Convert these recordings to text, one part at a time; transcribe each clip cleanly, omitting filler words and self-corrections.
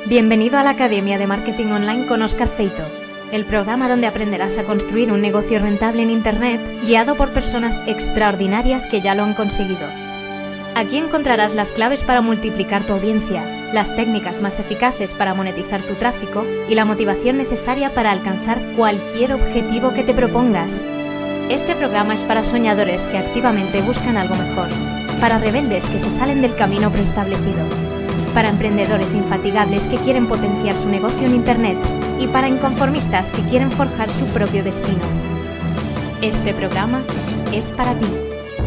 Bienvenido a la Academia de Marketing Online con Óscar Feito, el programa donde aprenderás a construir un negocio rentable en Internet guiado por personas extraordinarias que ya lo han conseguido. Aquí encontrarás las claves para multiplicar tu audiencia, las técnicas más eficaces para monetizar tu tráfico y la motivación necesaria para alcanzar cualquier objetivo que te propongas. Este programa es para soñadores que activamente buscan algo mejor, para rebeldes que se salen del camino preestablecido, para emprendedores infatigables que quieren potenciar su negocio en Internet y para inconformistas que quieren forjar su propio destino. Este programa es para ti.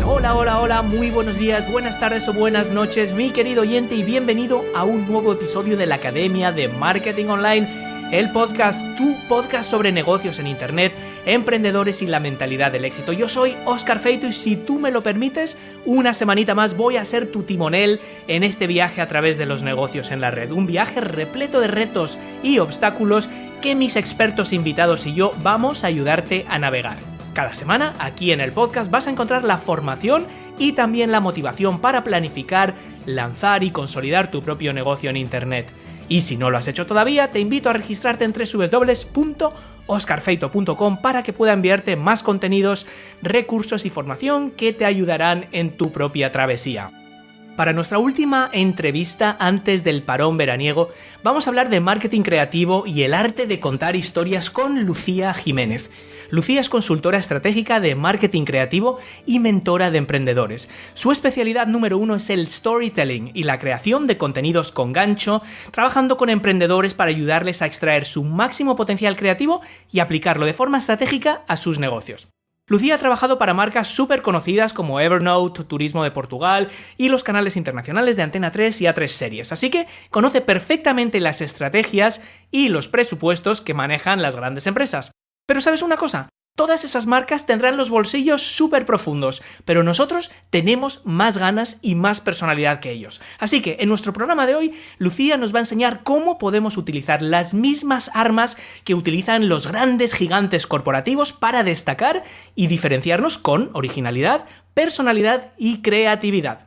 Hola, muy buenos días, buenas tardes o buenas noches, mi querido oyente, y bienvenido a un nuevo episodio de la Academia de Marketing Online, el podcast, tu podcast sobre negocios en Internet, emprendedores y la mentalidad del éxito. Yo soy Óscar Feito y si tú me lo permites, una semanita más voy a ser tu timonel en este viaje a través de los negocios en la red. Un viaje repleto de retos y obstáculos que mis expertos invitados y yo vamos a ayudarte a navegar. Cada semana, aquí en el podcast, vas a encontrar la formación y también la motivación para planificar, lanzar y consolidar tu propio negocio en Internet. Y si no lo has hecho todavía, te invito a registrarte en www.oscarfeito.com para que pueda enviarte más contenidos, recursos y formación que te ayudarán en tu propia travesía. Para nuestra última entrevista antes del parón veraniego, vamos a hablar de marketing creativo y el arte de contar historias con Lucía Jiménez. Lucía es consultora estratégica de marketing creativo y mentora de emprendedores. Su especialidad número 1 es el storytelling y la creación de contenidos con gancho, trabajando con emprendedores para ayudarles a extraer su máximo potencial creativo y aplicarlo de forma estratégica a sus negocios. Lucía ha trabajado para marcas súper conocidas como Evernote, Turismo de Portugal y los canales internacionales de Antena 3 y A3 Series, así que conoce perfectamente las estrategias y los presupuestos que manejan las grandes empresas. Pero ¿sabes una cosa? Todas esas marcas tendrán los bolsillos súper profundos, pero nosotros tenemos más ganas y más personalidad que ellos. Así que en nuestro programa de hoy, Lucía nos va a enseñar cómo podemos utilizar las mismas armas que utilizan los grandes gigantes corporativos para destacar y diferenciarnos con originalidad, personalidad y creatividad.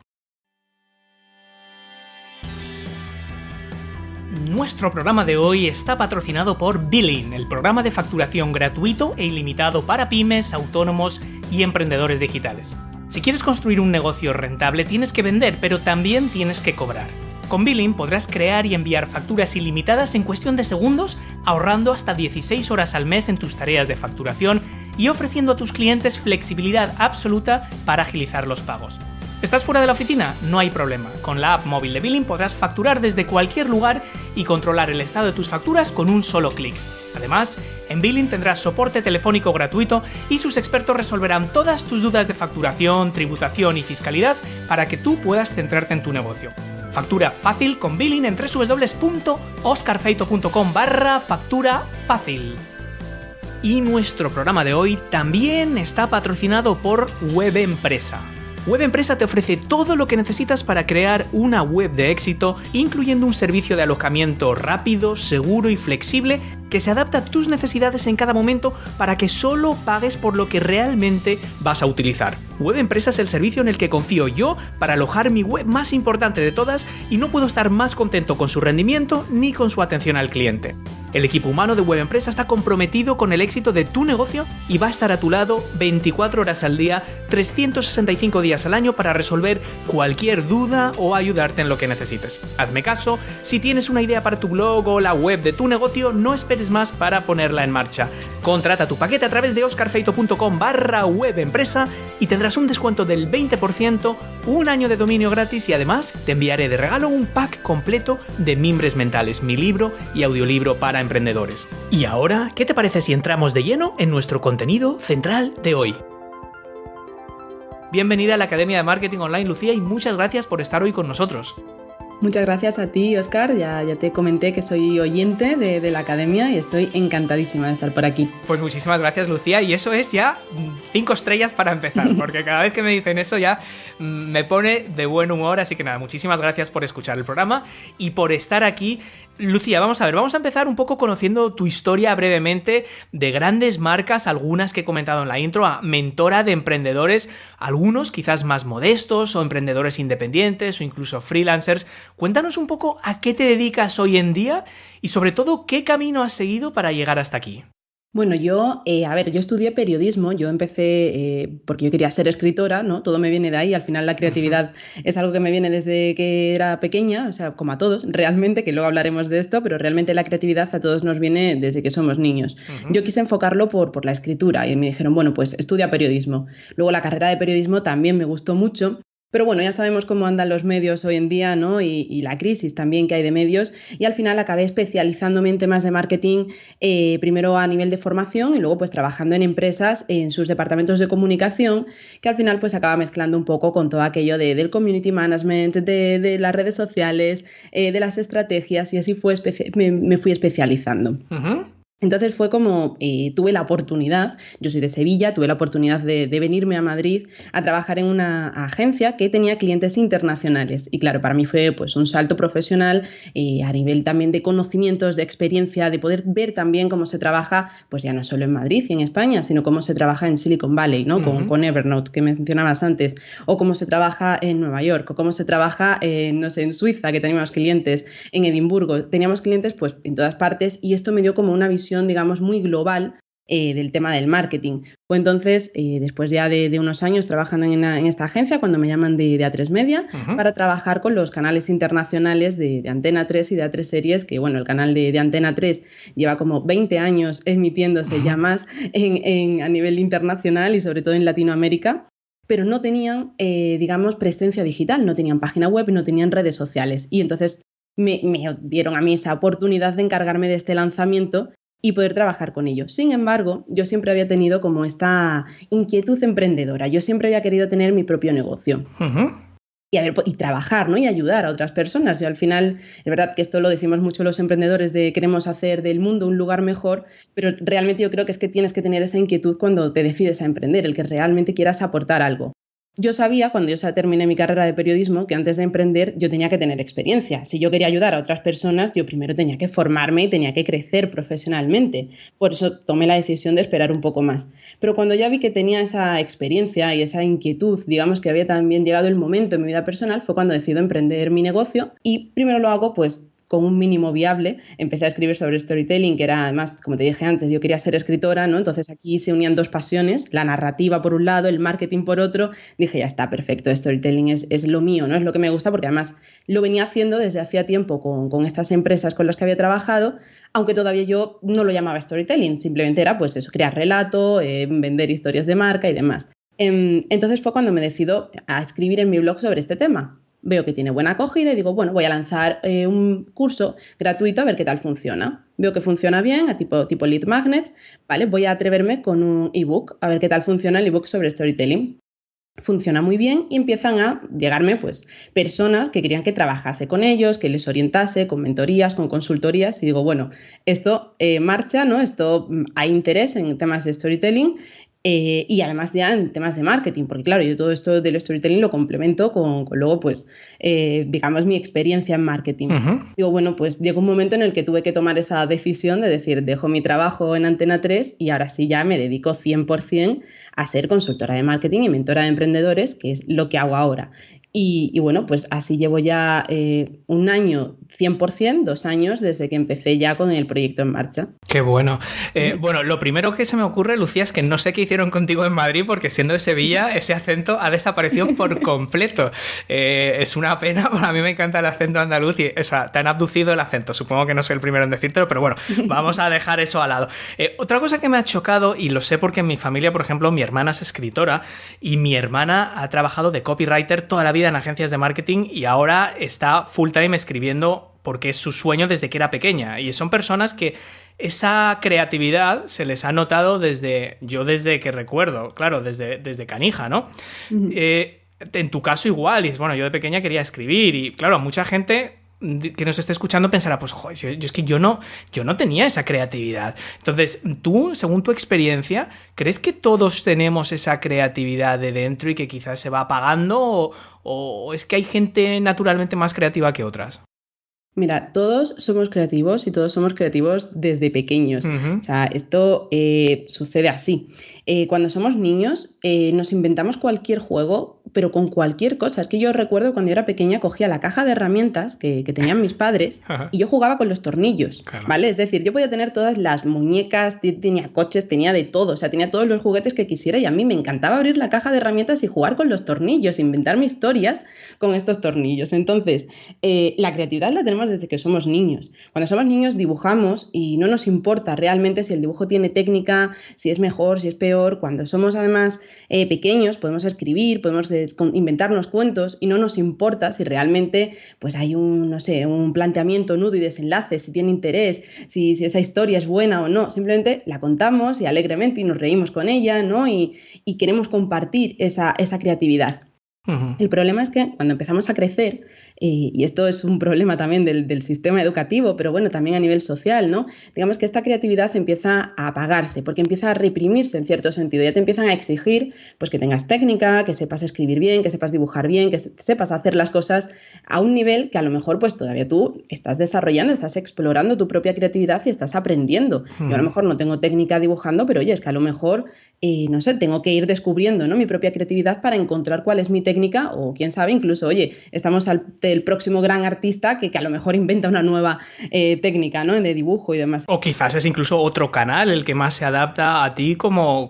Nuestro programa de hoy está patrocinado por Billing, el programa de facturación gratuito e ilimitado para pymes, autónomos y emprendedores digitales. Si quieres construir un negocio rentable, tienes que vender, pero también tienes que cobrar. Con Billing podrás crear y enviar facturas ilimitadas en cuestión de segundos, ahorrando hasta 16 horas al mes en tus tareas de facturación y ofreciendo a tus clientes flexibilidad absoluta para agilizar los pagos. ¿Estás fuera de la oficina? No hay problema. Con la app móvil de Billing podrás facturar desde cualquier lugar y controlar el estado de tus facturas con un solo clic. Además, en Billing tendrás soporte telefónico gratuito y sus expertos resolverán todas tus dudas de facturación, tributación y fiscalidad para que tú puedas centrarte en tu negocio. Factura fácil con Billing en www.oscarfeito.com/factura fácil. Y nuestro programa de hoy también está patrocinado por WebEmpresa. WebEmpresa te ofrece todo lo que necesitas para crear una web de éxito, incluyendo un servicio de alojamiento rápido, seguro y flexible que se adapta a tus necesidades en cada momento para que solo pagues por lo que realmente vas a utilizar. WebEmpresa es el servicio en el que confío yo para alojar mi web más importante de todas y no puedo estar más contento con su rendimiento ni con su atención al cliente. El equipo humano de WebEmpresa está comprometido con el éxito de tu negocio y va a estar a tu lado 24 horas al día, 365 días al año para resolver cualquier duda o ayudarte en lo que necesites. Hazme caso, si tienes una idea para tu blog o la web de tu negocio, no esperes más para ponerla en marcha. Contrata tu paquete a través de oscarfeito.com/webempresa y tendrás un descuento del 20%, un año de dominio gratis y además te enviaré de regalo un pack completo de Mimbres Mentales, mi libro y audiolibro para emprendedores. Y ahora, ¿qué te parece si entramos de lleno en nuestro contenido central de hoy? Bienvenida a la Academia de Marketing Online, Lucía, y muchas gracias por estar hoy con nosotros. Muchas gracias a ti, Óscar. Ya te comenté que soy oyente de la Academia y estoy encantadísima de estar por aquí. Pues muchísimas gracias, Lucía, y eso es ya 5 estrellas para empezar, porque cada vez que me dicen eso ya me pone de buen humor, así que nada, muchísimas gracias por escuchar el programa y por estar aquí. Lucía, vamos a empezar un poco conociendo tu historia brevemente de grandes marcas, algunas que he comentado en la intro, a mentora de emprendedores, algunos quizás más modestos o emprendedores independientes o incluso freelancers. Cuéntanos un poco a qué te dedicas hoy en día y sobre todo qué camino has seguido para llegar hasta aquí. Bueno, yo estudié periodismo, yo empecé porque yo quería ser escritora, ¿no? Todo me viene de ahí, al final la creatividad es algo que me viene desde que era pequeña, o sea, como a todos, realmente, que luego hablaremos de esto, pero realmente la creatividad a todos nos viene desde que somos niños. Yo quise enfocarlo por la escritura y me dijeron, bueno, pues estudia periodismo. Luego la carrera de periodismo también me gustó mucho. Pero bueno, ya sabemos cómo andan los medios hoy en día, ¿no? Y la crisis también que hay de medios. Y al final acabé especializándome en temas de marketing, primero a nivel de formación y luego pues trabajando en empresas en sus departamentos de comunicación, que al final pues acaba mezclando un poco con todo aquello del community management, de las redes sociales, de las estrategias, y así me fui especializando. Entonces fue como, tuve la oportunidad, yo soy de Sevilla, tuve la oportunidad de venirme a Madrid a trabajar en una agencia que tenía clientes internacionales. Y claro, para mí fue pues un salto profesional a nivel también de conocimientos, de experiencia, de poder ver también cómo se trabaja, pues ya no solo en Madrid y en España, sino cómo se trabaja en Silicon Valley, ¿no? Con Evernote, que mencionabas antes, o cómo se trabaja en Nueva York, o cómo se trabaja, no sé, en Suiza, que teníamos clientes, en Edimburgo, teníamos clientes pues en todas partes, y esto me dio como una visión, digamos, muy global del tema del marketing. Fue entonces, después ya de unos años trabajando en esta agencia, cuando me llaman de A3 Media para trabajar con los canales internacionales de Antena 3 y de A3 Series, que bueno, el canal de Antena 3 lleva como 20 años emitiéndose ya más a nivel internacional y sobre todo en Latinoamérica, pero no tenían, digamos, presencia digital, no tenían página web, no tenían redes sociales. Y entonces me dieron a mí esa oportunidad de encargarme de este lanzamiento y poder trabajar con ellos. Sin embargo, yo siempre había tenido como esta inquietud emprendedora. Yo siempre había querido tener mi propio negocio. Y trabajar, ¿no? Y ayudar a otras personas. Y al final, es verdad que esto lo decimos mucho los emprendedores, de queremos hacer del mundo un lugar mejor, pero realmente yo creo que es que tienes que tener esa inquietud cuando te decides a emprender, el que realmente quieras aportar algo. Yo sabía, cuando yo terminé mi carrera de periodismo, que antes de emprender yo tenía que tener experiencia. Si yo quería ayudar a otras personas, yo primero tenía que formarme y tenía que crecer profesionalmente. Por eso tomé la decisión de esperar un poco más. Pero cuando ya vi que tenía esa experiencia y esa inquietud, digamos que había también llegado el momento en mi vida personal, fue cuando decido emprender mi negocio, y primero lo hago pues con un mínimo viable. Empecé a escribir sobre storytelling, que era, además, como te dije antes, yo quería ser escritora, ¿no? Entonces aquí se unían dos pasiones, la narrativa por un lado, el marketing por otro. Dije, ya está, perfecto, storytelling es lo mío, ¿no? Es lo que me gusta, porque además lo venía haciendo desde hacía tiempo con estas empresas con las que había trabajado, aunque todavía yo no lo llamaba storytelling, simplemente era pues eso, crear relato, vender historias de marca y demás. Entonces fue cuando me decido a escribir en mi blog sobre este tema. Veo que tiene buena acogida y digo, bueno, voy a lanzar un curso gratuito a ver qué tal funciona. Veo que funciona bien, tipo lead magnet, ¿vale? Voy a atreverme con un ebook, a ver qué tal funciona el ebook sobre storytelling. Funciona muy bien y empiezan a llegarme pues personas que querían que trabajase con ellos, que les orientase con mentorías, con consultorías, y digo, bueno, esto marcha, ¿no? Esto hay interés en temas de storytelling. Y además ya en temas de marketing, porque claro, yo todo esto del storytelling lo complemento con luego pues, digamos, mi experiencia en marketing. Digo, bueno, pues llegó un momento en el que tuve que tomar esa decisión de decir, dejo mi trabajo en Antena 3 y ahora sí ya me dedico 100% a ser consultora de marketing y mentora de emprendedores, que es lo que hago ahora. Y bueno, pues así llevo ya un año 100%, 2 años desde que empecé ya con el proyecto en marcha. Qué bueno. Bueno, lo primero que se me ocurre, Lucía, es que no sé qué hicieron contigo en Madrid, porque siendo de Sevilla, ese acento ha desaparecido por completo. Es una pena, a mí me encanta el acento andaluz y, o sea, te han abducido el acento. Supongo que no soy el primero en decírtelo, pero bueno, vamos a dejar eso al lado. Otra cosa que me ha chocado, y lo sé porque en mi familia, por ejemplo, mi hermana es escritora y mi hermana ha trabajado de copywriter toda la vida en agencias de marketing y ahora está full time escribiendo porque es su sueño desde que era pequeña. Y son personas que esa creatividad se les ha notado desde que recuerdo, claro, desde canija, ¿no? En tu caso igual, y bueno, yo de pequeña quería escribir y claro, mucha gente que nos esté escuchando pensará, pues joder, es que yo no tenía esa creatividad. Entonces, tú, según tu experiencia, ¿crees que todos tenemos esa creatividad de dentro y que quizás se va apagando o es que hay gente naturalmente más creativa que otras? Mira, todos somos creativos y todos somos creativos desde pequeños. O sea, esto sucede así. Cuando somos niños nos inventamos cualquier juego pero con cualquier cosa. Es que yo recuerdo cuando yo era pequeña cogía la caja de herramientas que tenían mis padres y yo jugaba con los tornillos, Claro. ¿vale? Es decir, yo podía tener todas las muñecas, tenía coches, tenía de todo, o sea, tenía todos los juguetes que quisiera y a mí me encantaba abrir la caja de herramientas y jugar con los tornillos, inventarme historias con estos tornillos. Entonces, la creatividad la tenemos desde que somos niños. Cuando somos niños dibujamos y no nos importa realmente si el dibujo tiene técnica, si es mejor, si es peor. Cuando somos además pequeños podemos escribir, podemos inventarnos cuentos y no nos importa si realmente pues hay un planteamiento, nudo y desenlace, si tiene interés, si esa historia es buena o no. Simplemente la contamos y alegremente y nos reímos con ella, ¿no? Y queremos compartir esa creatividad. Uh-huh. El problema es que cuando empezamos a crecer, y esto es un problema también del sistema educativo, pero bueno, también a nivel social, ¿no? Digamos que esta creatividad empieza a apagarse, porque empieza a reprimirse en cierto sentido. Ya te empiezan a exigir pues, que tengas técnica, que sepas escribir bien, que sepas dibujar bien, que sepas hacer las cosas a un nivel que a lo mejor pues todavía tú estás desarrollando, estás explorando tu propia creatividad y estás aprendiendo. Yo a lo mejor no tengo técnica dibujando, pero oye, es que a lo mejor, no sé, tengo que ir descubriendo, ¿no? mi propia creatividad para encontrar cuál es mi técnica o quién sabe, incluso, oye, estamos el próximo gran artista que a lo mejor inventa una nueva técnica, ¿no? de dibujo y demás. O quizás es incluso otro canal el que más se adapta a ti como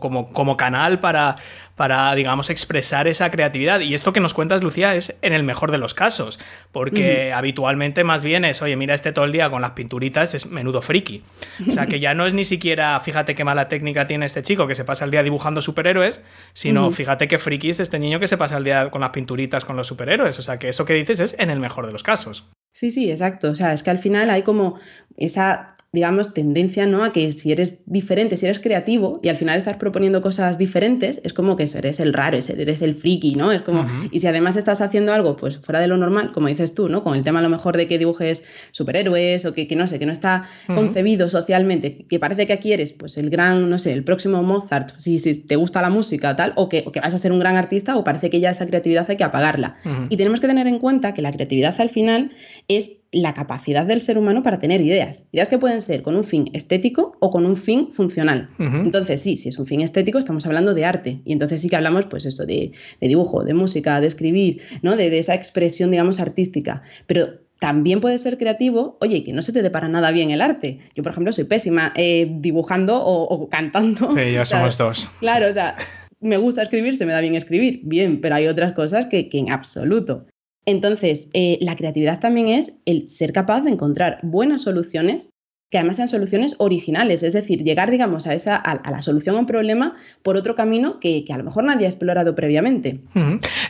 canal para, digamos, expresar esa creatividad. Y esto que nos cuentas, Lucía, es en el mejor de los casos, porque habitualmente más bien es, oye, mira todo el día con las pinturitas, es menudo friki. O sea, que ya no es ni siquiera, fíjate qué mala técnica tiene este chico que se pasa el día dibujando superhéroes, sino fíjate qué friki es este niño que se pasa el día con las pinturitas con los superhéroes. O sea, que eso que dices es en el mejor de los casos. Sí, exacto. O sea, es que al final hay como esa, digamos, tendencia, ¿no? A que si eres diferente, si eres creativo y al final estás proponiendo cosas diferentes, es como que eres el raro, eres el friki, ¿no? Es como, y si además estás haciendo algo pues fuera de lo normal, como dices tú, ¿no? Con el tema a lo mejor de que dibujes superhéroes o que no sé, que no está concebido socialmente, que parece que aquí eres pues el gran, no sé, el próximo Mozart, si te gusta la música tal, o que vas a ser un gran artista, o parece que ya esa creatividad hay que apagarla. Y tenemos que tener en cuenta que la creatividad al final es la capacidad del ser humano para tener ideas que pueden ser con un fin estético o con un fin funcional. Entonces sí, si es un fin estético estamos hablando de arte y entonces sí que hablamos pues esto de dibujo, de música, de escribir, ¿no? de esa expresión digamos artística, pero también puede ser creativo, oye, que no se te dé para nada bien el arte. Yo, por ejemplo, soy pésima dibujando o cantando. Sí, ya somos dos. Claro, o sea, me gusta escribir, se me da bien escribir, bien, pero hay otras cosas que en absoluto. Entonces, la creatividad también es el ser capaz de encontrar buenas soluciones que además sean soluciones originales, es decir, llegar, digamos, a la solución a un problema por otro camino que a lo mejor nadie ha explorado previamente.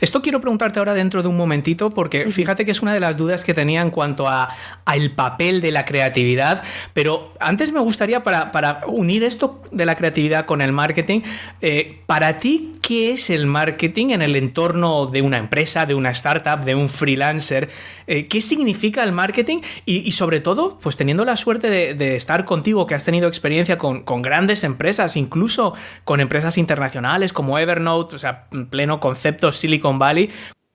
Esto quiero preguntarte ahora dentro de un momentito, porque fíjate que es una de las dudas que tenía en cuanto a el papel de la creatividad, pero antes me gustaría, para unir esto de la creatividad con el marketing, para ti, ¿qué es el marketing en el entorno de una empresa, de una startup, de un freelancer? ¿Qué significa el marketing? Y sobre todo, pues teniendo la suerte de estar contigo, que has tenido experiencia con grandes empresas, incluso con empresas internacionales como Evernote, o sea, en pleno concepto Silicon Valley.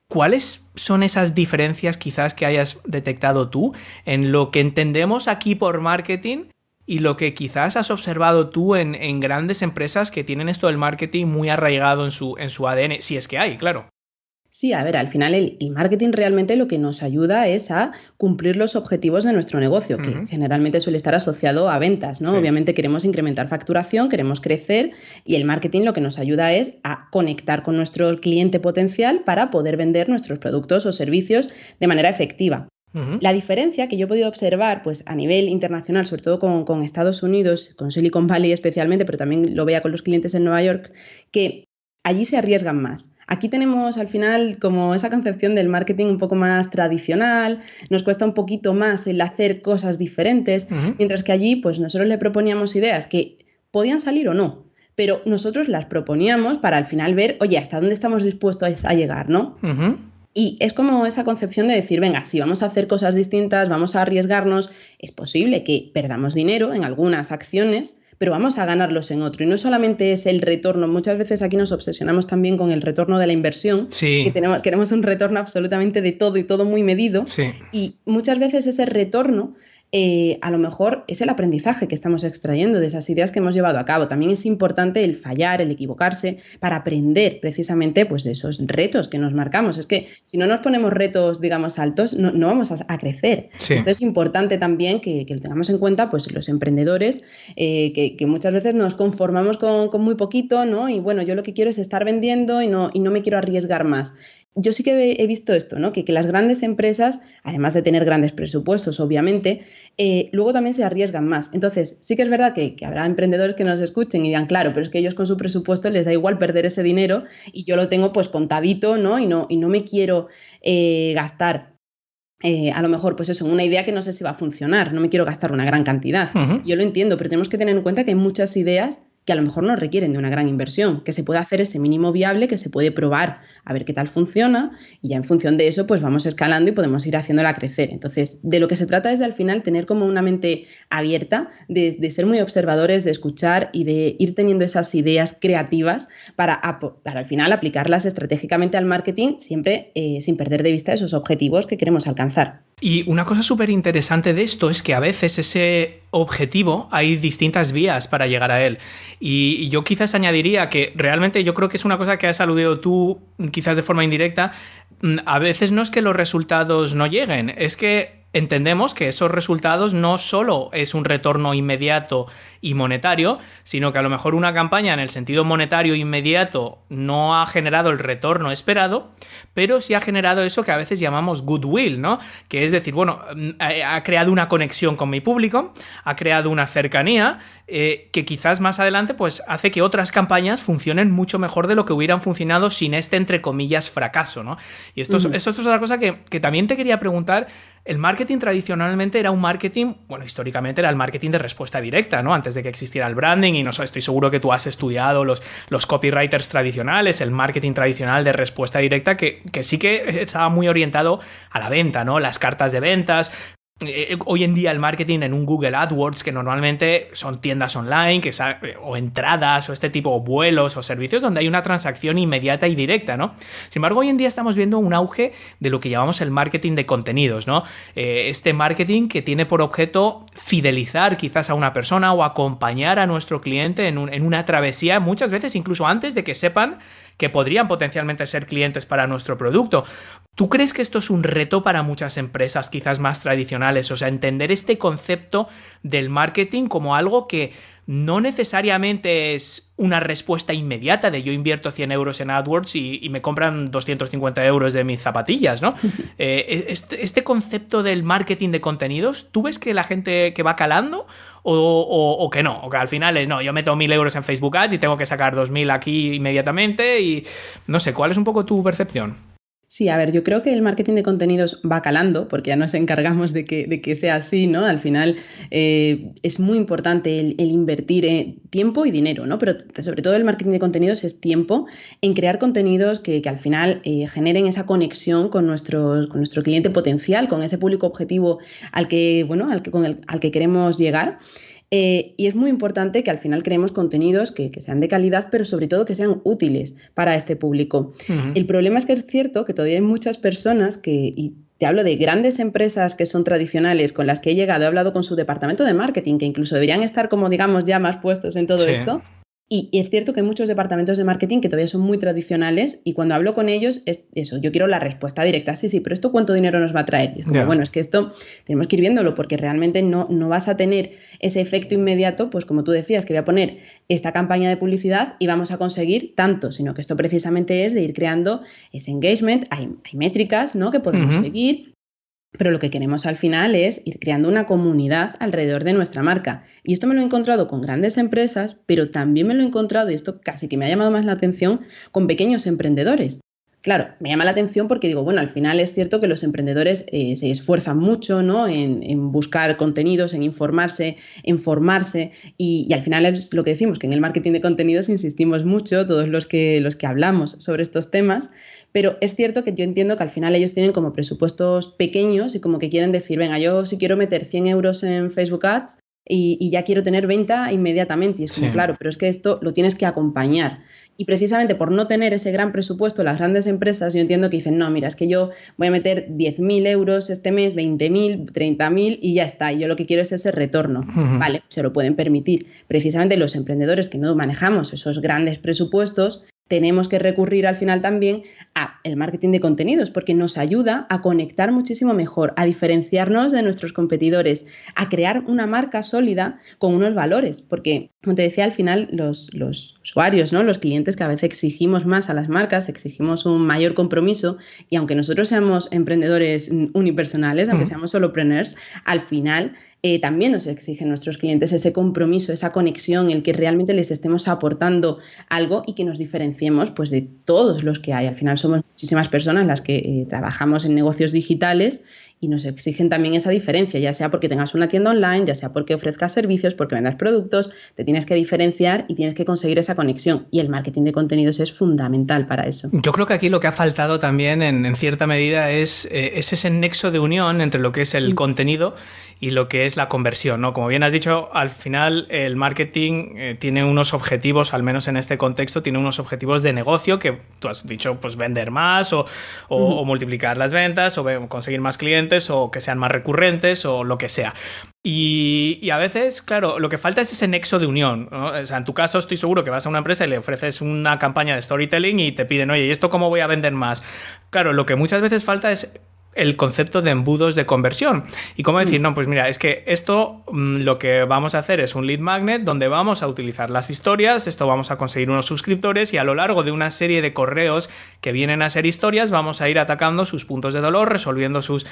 ¿Cuáles son esas diferencias quizás que hayas detectado tú en lo que entendemos aquí por marketing y lo que quizás has observado tú en grandes empresas que tienen esto del marketing muy arraigado en su ADN, si es que hay, claro? Sí, a ver, al final el marketing realmente lo que nos ayuda es a cumplir los objetivos de nuestro negocio, que generalmente suele estar asociado a ventas, ¿no? Sí. Obviamente queremos incrementar facturación, queremos crecer y el marketing lo que nos ayuda es a conectar con nuestro cliente potencial para poder vender nuestros productos o servicios de manera efectiva. La diferencia que yo he podido observar pues, a nivel internacional, sobre todo con Estados Unidos, con Silicon Valley especialmente, pero también lo veía con los clientes en Nueva York, que allí se arriesgan más. Aquí tenemos al final como esa concepción del marketing un poco más tradicional, nos cuesta un poquito más el hacer cosas diferentes, mientras que allí pues nosotros le proponíamos ideas que podían salir o no, pero nosotros las proponíamos para al final ver, oye, hasta dónde estamos dispuestos a llegar, ¿no? Y es como esa concepción de decir, venga, si vamos a hacer cosas distintas, vamos a arriesgarnos, es posible que perdamos dinero en algunas acciones, pero vamos a ganarlos en otro. Y no solamente es el retorno, muchas veces aquí nos obsesionamos también con el retorno de la inversión, sí. que queremos un retorno absolutamente de todo y todo muy medido, sí. y muchas veces ese retorno a lo mejor es el aprendizaje que estamos extrayendo de esas ideas que hemos llevado a cabo. También es importante el fallar, el equivocarse, para aprender precisamente pues, de esos retos que nos marcamos. Es que si no nos ponemos retos, digamos, altos, no vamos a crecer. Sí. Esto es importante también que lo tengamos en cuenta pues, los emprendedores, que muchas veces nos conformamos con muy poquito, ¿no? Y bueno, yo lo que quiero es estar vendiendo y no me quiero arriesgar más. Yo sí que he visto esto, ¿no? Que las grandes empresas, además de tener grandes presupuestos, obviamente, luego también se arriesgan más. Entonces, sí que es verdad que habrá emprendedores que nos escuchen y digan, claro, pero es que ellos con su presupuesto les da igual perder ese dinero y yo lo tengo pues contadito, ¿no? Y no me quiero gastar. A lo mejor, pues eso, en una idea que no sé si va a funcionar, no me quiero gastar una gran cantidad. Yo lo entiendo, pero tenemos que tener en cuenta que hay muchas ideas que a lo mejor no requieren de una gran inversión, que se puede hacer ese mínimo viable, que se puede probar a ver qué tal funciona y ya en función de eso pues vamos escalando y podemos ir haciéndola crecer. Entonces, de lo que se trata es de al final tener como una mente abierta, de ser muy observadores, de escuchar y de ir teniendo esas ideas creativas para al final aplicarlas estratégicamente al marketing, siempre sin perder de vista esos objetivos que queremos alcanzar. Y una cosa súper interesante de esto es que a veces ese objetivo hay distintas vías para llegar a él. Y yo quizás añadiría que realmente yo creo que es una cosa que has aludido tú, quizás de forma indirecta. A veces no es que los resultados no lleguen, es que entendemos que esos resultados no solo es un retorno inmediato y monetario, sino que a lo mejor una campaña en el sentido monetario inmediato no ha generado el retorno esperado, pero sí ha generado eso que a veces llamamos goodwill, ¿no? Que es decir, bueno, ha creado una conexión con mi público, ha creado una cercanía que quizás más adelante pues hace que otras campañas funcionen mucho mejor de lo que hubieran funcionado sin este, entre comillas, fracaso, ¿no? Y esto es otra cosa que también te quería preguntar. El marketing tradicionalmente era un marketing, bueno, históricamente era el marketing de respuesta directa, ¿no? Antes de que existiera el branding, y no sé, estoy seguro que tú has estudiado los copywriters tradicionales, el marketing tradicional de respuesta directa, que sí que estaba muy orientado a la venta, ¿no? Las cartas de ventas. Hoy en día el marketing en un Google AdWords, que normalmente son tiendas online o entradas o este tipo, o vuelos o servicios donde hay una transacción inmediata y directa, ¿no? Sin embargo, hoy en día estamos viendo un auge de lo que llamamos el marketing de contenidos, ¿no? Este marketing que tiene por objeto fidelizar quizás a una persona o acompañar a nuestro cliente en una travesía, muchas veces incluso antes de que sepan que podrían potencialmente ser clientes para nuestro producto. ¿Tú crees que esto es un reto para muchas empresas quizás más tradicionales? O sea, entender este concepto del marketing como algo que no necesariamente es una respuesta inmediata de yo invierto 100 euros en AdWords y me compran 250 euros de mis zapatillas, ¿no? Este concepto del marketing de contenidos, ¿tú ves que la gente que va calando o que no? O que al final no, yo meto 1.000 euros en Facebook Ads y tengo que sacar 2.000 aquí inmediatamente y no sé, ¿cuál es un poco tu percepción? Sí, a ver, yo creo que el marketing de contenidos va calando, porque ya nos encargamos de que sea así, ¿no? Al final es muy importante el invertir tiempo y dinero, ¿no? Pero sobre todo el marketing de contenidos es tiempo en crear contenidos que al final generen esa conexión con nuestro cliente potencial, con ese público objetivo al que queremos llegar. Y es muy importante que al final creemos contenidos que sean de calidad, pero sobre todo que sean útiles para este público. El problema es que es cierto que todavía hay muchas personas y te hablo de grandes empresas que son tradicionales con las que he llegado, he hablado con su departamento de marketing, que incluso deberían estar como digamos ya más puestos en todo esto. Y es cierto que hay muchos departamentos de marketing que todavía son muy tradicionales y cuando hablo con ellos es eso, yo quiero la respuesta directa, sí, pero ¿esto cuánto dinero nos va a traer? Y es como, bueno, es que esto tenemos que ir viéndolo porque realmente no vas a tener ese efecto inmediato, pues como tú decías, que voy a poner esta campaña de publicidad y vamos a conseguir tanto, sino que esto precisamente es de ir creando ese engagement, hay métricas, ¿no?, que podemos seguir. Pero lo que queremos al final es ir creando una comunidad alrededor de nuestra marca. Y esto me lo he encontrado con grandes empresas, pero también me lo he encontrado, y esto casi que me ha llamado más la atención, con pequeños emprendedores. Claro, me llama la atención porque digo, bueno, al final es cierto que los emprendedores se esfuerzan mucho, ¿no?, en buscar contenidos, en informarse, en formarse y al final es lo que decimos, que en el marketing de contenidos insistimos mucho, todos los que hablamos sobre estos temas. Pero es cierto que yo entiendo que al final ellos tienen como presupuestos pequeños y como que quieren decir, venga, yo si quiero meter 100 euros en Facebook Ads y ya quiero tener venta inmediatamente. Y es como, claro, pero es que esto lo tienes que acompañar. Y precisamente por no tener ese gran presupuesto, las grandes empresas, yo entiendo que dicen, no, mira, es que yo voy a meter 10.000 euros este mes, 20.000, 30.000 y ya está. Y yo lo que quiero es ese retorno. Vale, se lo pueden permitir. Precisamente los emprendedores que no manejamos esos grandes presupuestos, tenemos que recurrir al final también a el marketing de contenidos, porque nos ayuda a conectar muchísimo mejor, a diferenciarnos de nuestros competidores, a crear una marca sólida con unos valores, porque, como te decía, al final los usuarios, ¿no? Los clientes, cada vez exigimos más a las marcas, exigimos un mayor compromiso, y aunque nosotros seamos emprendedores unipersonales, aunque seamos solopreneurs, al final también nos exigen nuestros clientes ese compromiso, esa conexión, el que realmente les estemos aportando algo y que nos diferenciemos pues, de todos los que hay. Al final somos muchísimas personas las que trabajamos en negocios digitales y nos exigen también esa diferencia, ya sea porque tengas una tienda online, ya sea porque ofrezcas servicios, porque vendas productos, te tienes que diferenciar y tienes que conseguir esa conexión. Y el marketing de contenidos es fundamental para eso. Yo creo que aquí lo que ha faltado también en cierta medida es ese nexo de unión entre lo que es el contenido y lo que es la conversión, ¿no? Como bien has dicho, al final el marketing tiene unos objetivos, al menos en este contexto, tiene unos objetivos de negocio que tú has dicho, pues vender más o multiplicar las ventas o conseguir más clientes o que sean más recurrentes o lo que sea. Y a veces, claro, lo que falta es ese nexo de unión, ¿no? O sea, en tu caso estoy seguro que vas a una empresa y le ofreces una campaña de storytelling y te piden, oye, ¿y esto cómo voy a vender más? Claro, lo que muchas veces falta es el concepto de embudos de conversión. Y cómo decir, no, pues mira, es que esto lo que vamos a hacer es un lead magnet donde vamos a utilizar las historias, esto vamos a conseguir unos suscriptores y a lo largo de una serie de correos que vienen a ser historias vamos a ir atacando sus puntos de dolor, resolviendo sus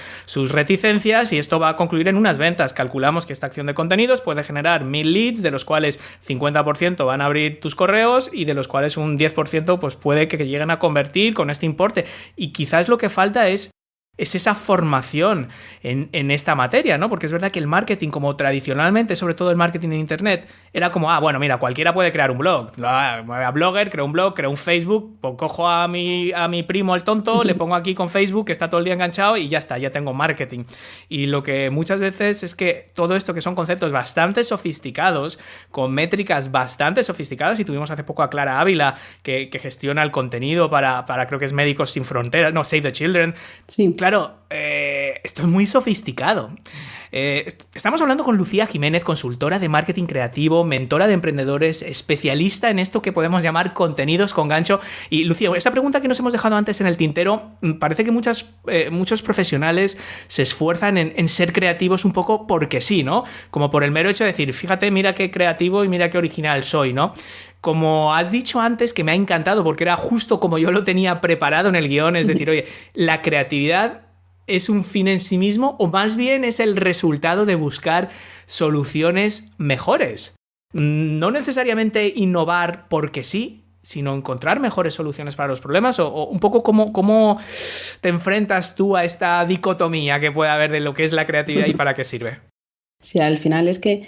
reticencias y esto va a concluir en unas ventas. Calculamos que esta acción de contenidos puede generar 1.000 leads, de los cuales 50% van a abrir tus correos y de los cuales un 10% pues puede que lleguen a convertir con este importe. Y quizás lo que falta es esa formación en esta materia, ¿no? Porque es verdad que el marketing, como tradicionalmente, sobre todo el marketing en internet, era como, bueno, mira, cualquiera puede crear un blog. A blogger, creo un blog, creo un Facebook, pues cojo a mi primo, el tonto, le pongo aquí con Facebook, que está todo el día enganchado y ya está, ya tengo marketing. Y lo que muchas veces es que todo esto que son conceptos bastante sofisticados, con métricas bastante sofisticadas, y tuvimos hace poco a Clara Ávila, que gestiona el contenido para creo que es Médicos Sin Fronteras, no, Save the Children. Sí. Claro, esto es muy sofisticado. Estamos hablando con Lucía Jiménez, consultora de marketing creativo, mentora de emprendedores, especialista en esto que podemos llamar contenidos con gancho. Y Lucía, esta pregunta que nos hemos dejado antes en el tintero, parece que muchos profesionales se esfuerzan en ser creativos un poco porque sí, ¿no? Como por el mero hecho de decir, fíjate, mira qué creativo y mira qué original soy, ¿no? Como has dicho antes, que me ha encantado porque era justo como yo lo tenía preparado en el guión, es decir, oye, la creatividad ¿es un fin en sí mismo o más bien es el resultado de buscar soluciones mejores? No necesariamente innovar porque sí, sino encontrar mejores soluciones para los problemas o un poco cómo te enfrentas tú a esta dicotomía que puede haber de lo que es la creatividad y para qué sirve. Sí, al final es que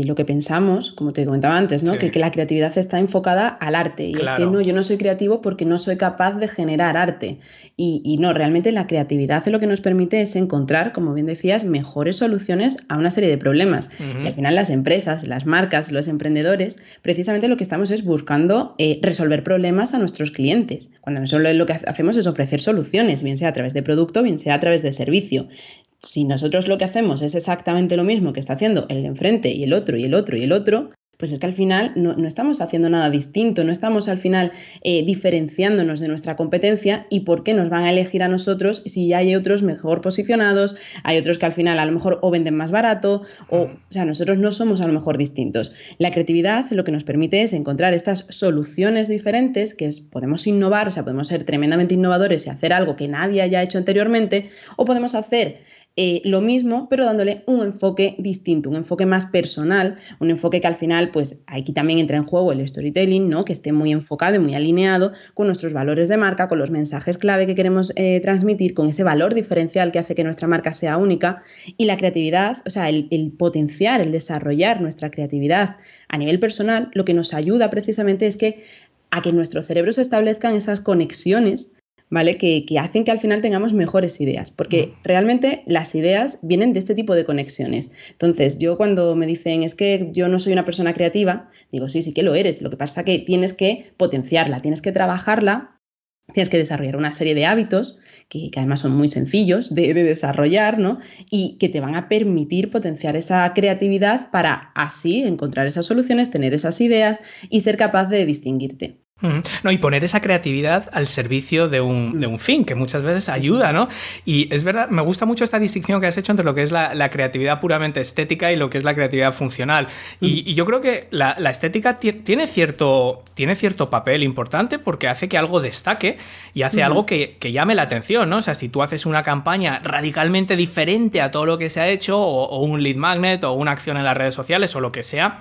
lo que pensamos, como te comentaba antes, ¿no? Sí. Que la creatividad está enfocada al arte. Y Claro. es que no, yo no soy creativo porque no soy capaz de generar arte. Y no, realmente la creatividad lo que nos permite es encontrar, como bien decías, mejores soluciones a una serie de problemas. Y al final las empresas, las marcas, los emprendedores, precisamente lo que estamos es buscando resolver problemas a nuestros clientes. Cuando nosotros lo que hacemos es ofrecer soluciones, bien sea a través de producto, bien sea a través de servicio. Si nosotros lo que hacemos es exactamente lo mismo que está haciendo el de enfrente y el otro y el otro y el otro, pues es que al final no estamos haciendo nada distinto, no estamos al final diferenciándonos de nuestra competencia y por qué nos van a elegir a nosotros si ya hay otros mejor posicionados, hay otros que al final a lo mejor o venden más barato o sea, nosotros no somos a lo mejor distintos. La creatividad lo que nos permite es encontrar estas soluciones diferentes podemos innovar, o sea, podemos ser tremendamente innovadores y hacer algo que nadie haya hecho anteriormente o podemos hacer lo mismo, pero dándole un enfoque distinto, un enfoque más personal, un enfoque que al final, pues aquí también entra en juego el storytelling, ¿no? Que esté muy enfocado y muy alineado con nuestros valores de marca, con los mensajes clave que queremos transmitir, con ese valor diferencial que hace que nuestra marca sea única y la creatividad, o sea, el potenciar, el desarrollar nuestra creatividad a nivel personal, lo que nos ayuda precisamente es a que en nuestro cerebro se establezcan esas conexiones ¿vale? Que hacen que al final tengamos mejores ideas, porque realmente las ideas vienen de este tipo de conexiones. Entonces, yo cuando me dicen, es que yo no soy una persona creativa, digo, sí, sí que lo eres, lo que pasa es que tienes que potenciarla, tienes que trabajarla, tienes que desarrollar una serie de hábitos que además son muy sencillos de desarrollar, ¿no? Y que te van a permitir potenciar esa creatividad para así encontrar esas soluciones, tener esas ideas y ser capaz de distinguirte. No, y poner esa creatividad al servicio de un fin, que muchas veces ayuda, ¿no? Y es verdad, me gusta mucho esta distinción que has hecho entre lo que es la creatividad puramente estética y lo que es la creatividad funcional. Y yo creo que la estética tiene cierto papel importante porque hace que algo destaque y hace algo que llame la atención, ¿no? O sea, si tú haces una campaña radicalmente diferente a todo lo que se ha hecho, o un lead magnet, o una acción en las redes sociales, o lo que sea,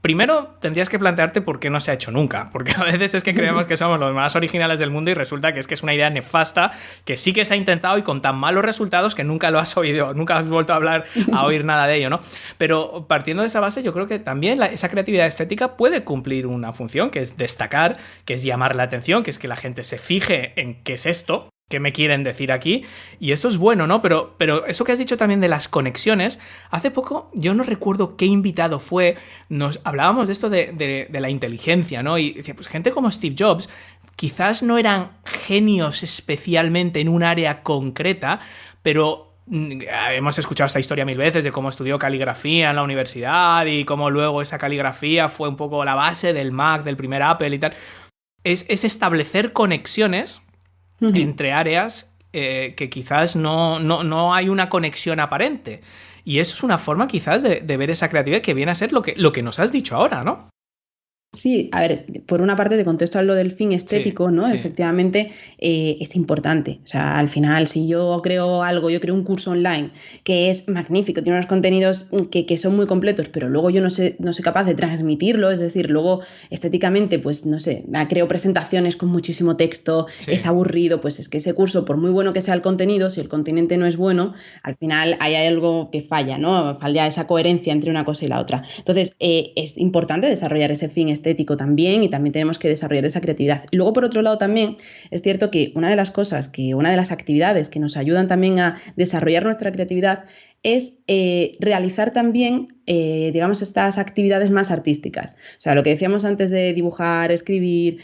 primero tendrías que plantearte por qué no se ha hecho nunca, porque a veces es que creemos que somos los más originales del mundo y resulta que es una idea nefasta que sí que se ha intentado y con tan malos resultados que nunca lo has oído, nunca has vuelto a oír nada de ello, ¿no? Pero partiendo de esa base, yo creo que también esa creatividad estética puede cumplir una función, que es destacar, que es llamar la atención, que es que la gente se fije en qué es esto, qué me quieren decir aquí, y esto es bueno, ¿no? Pero eso que has dicho también de las conexiones, hace poco, yo no recuerdo qué invitado fue, nos hablábamos de esto de la inteligencia, ¿no? Y decía, pues gente como Steve Jobs quizás no eran genios especialmente en un área concreta, pero hemos escuchado esta historia mil veces de cómo estudió caligrafía en la universidad y cómo luego esa caligrafía fue un poco la base del Mac, del primer Apple y tal. Es establecer conexiones entre áreas que quizás no hay una conexión aparente. Y eso es una forma quizás de ver esa creatividad que viene a ser lo que nos has dicho ahora, ¿no? Sí, a ver, por una parte te contesto a lo del fin estético, sí, ¿no? sí. Efectivamente, es importante. O sea, al final, si yo creo algo, yo creo un curso online que es magnífico, tiene unos contenidos que son muy completos, pero luego yo no soy capaz de transmitirlo, es decir, luego estéticamente, pues no sé, creo presentaciones con muchísimo texto, Sí. es aburrido, pues es que ese curso, por muy bueno que sea el contenido, si el contenido no es bueno, al final hay algo que falla, ¿no? Falla esa coherencia entre una cosa y la otra. Entonces, es importante desarrollar ese fin estético también, y también tenemos que desarrollar esa creatividad. Y luego, por otro lado, también es cierto que una de las actividades que nos ayudan también a desarrollar nuestra creatividad es realizar también, digamos, estas actividades más artísticas. O sea, lo que decíamos antes de dibujar, escribir,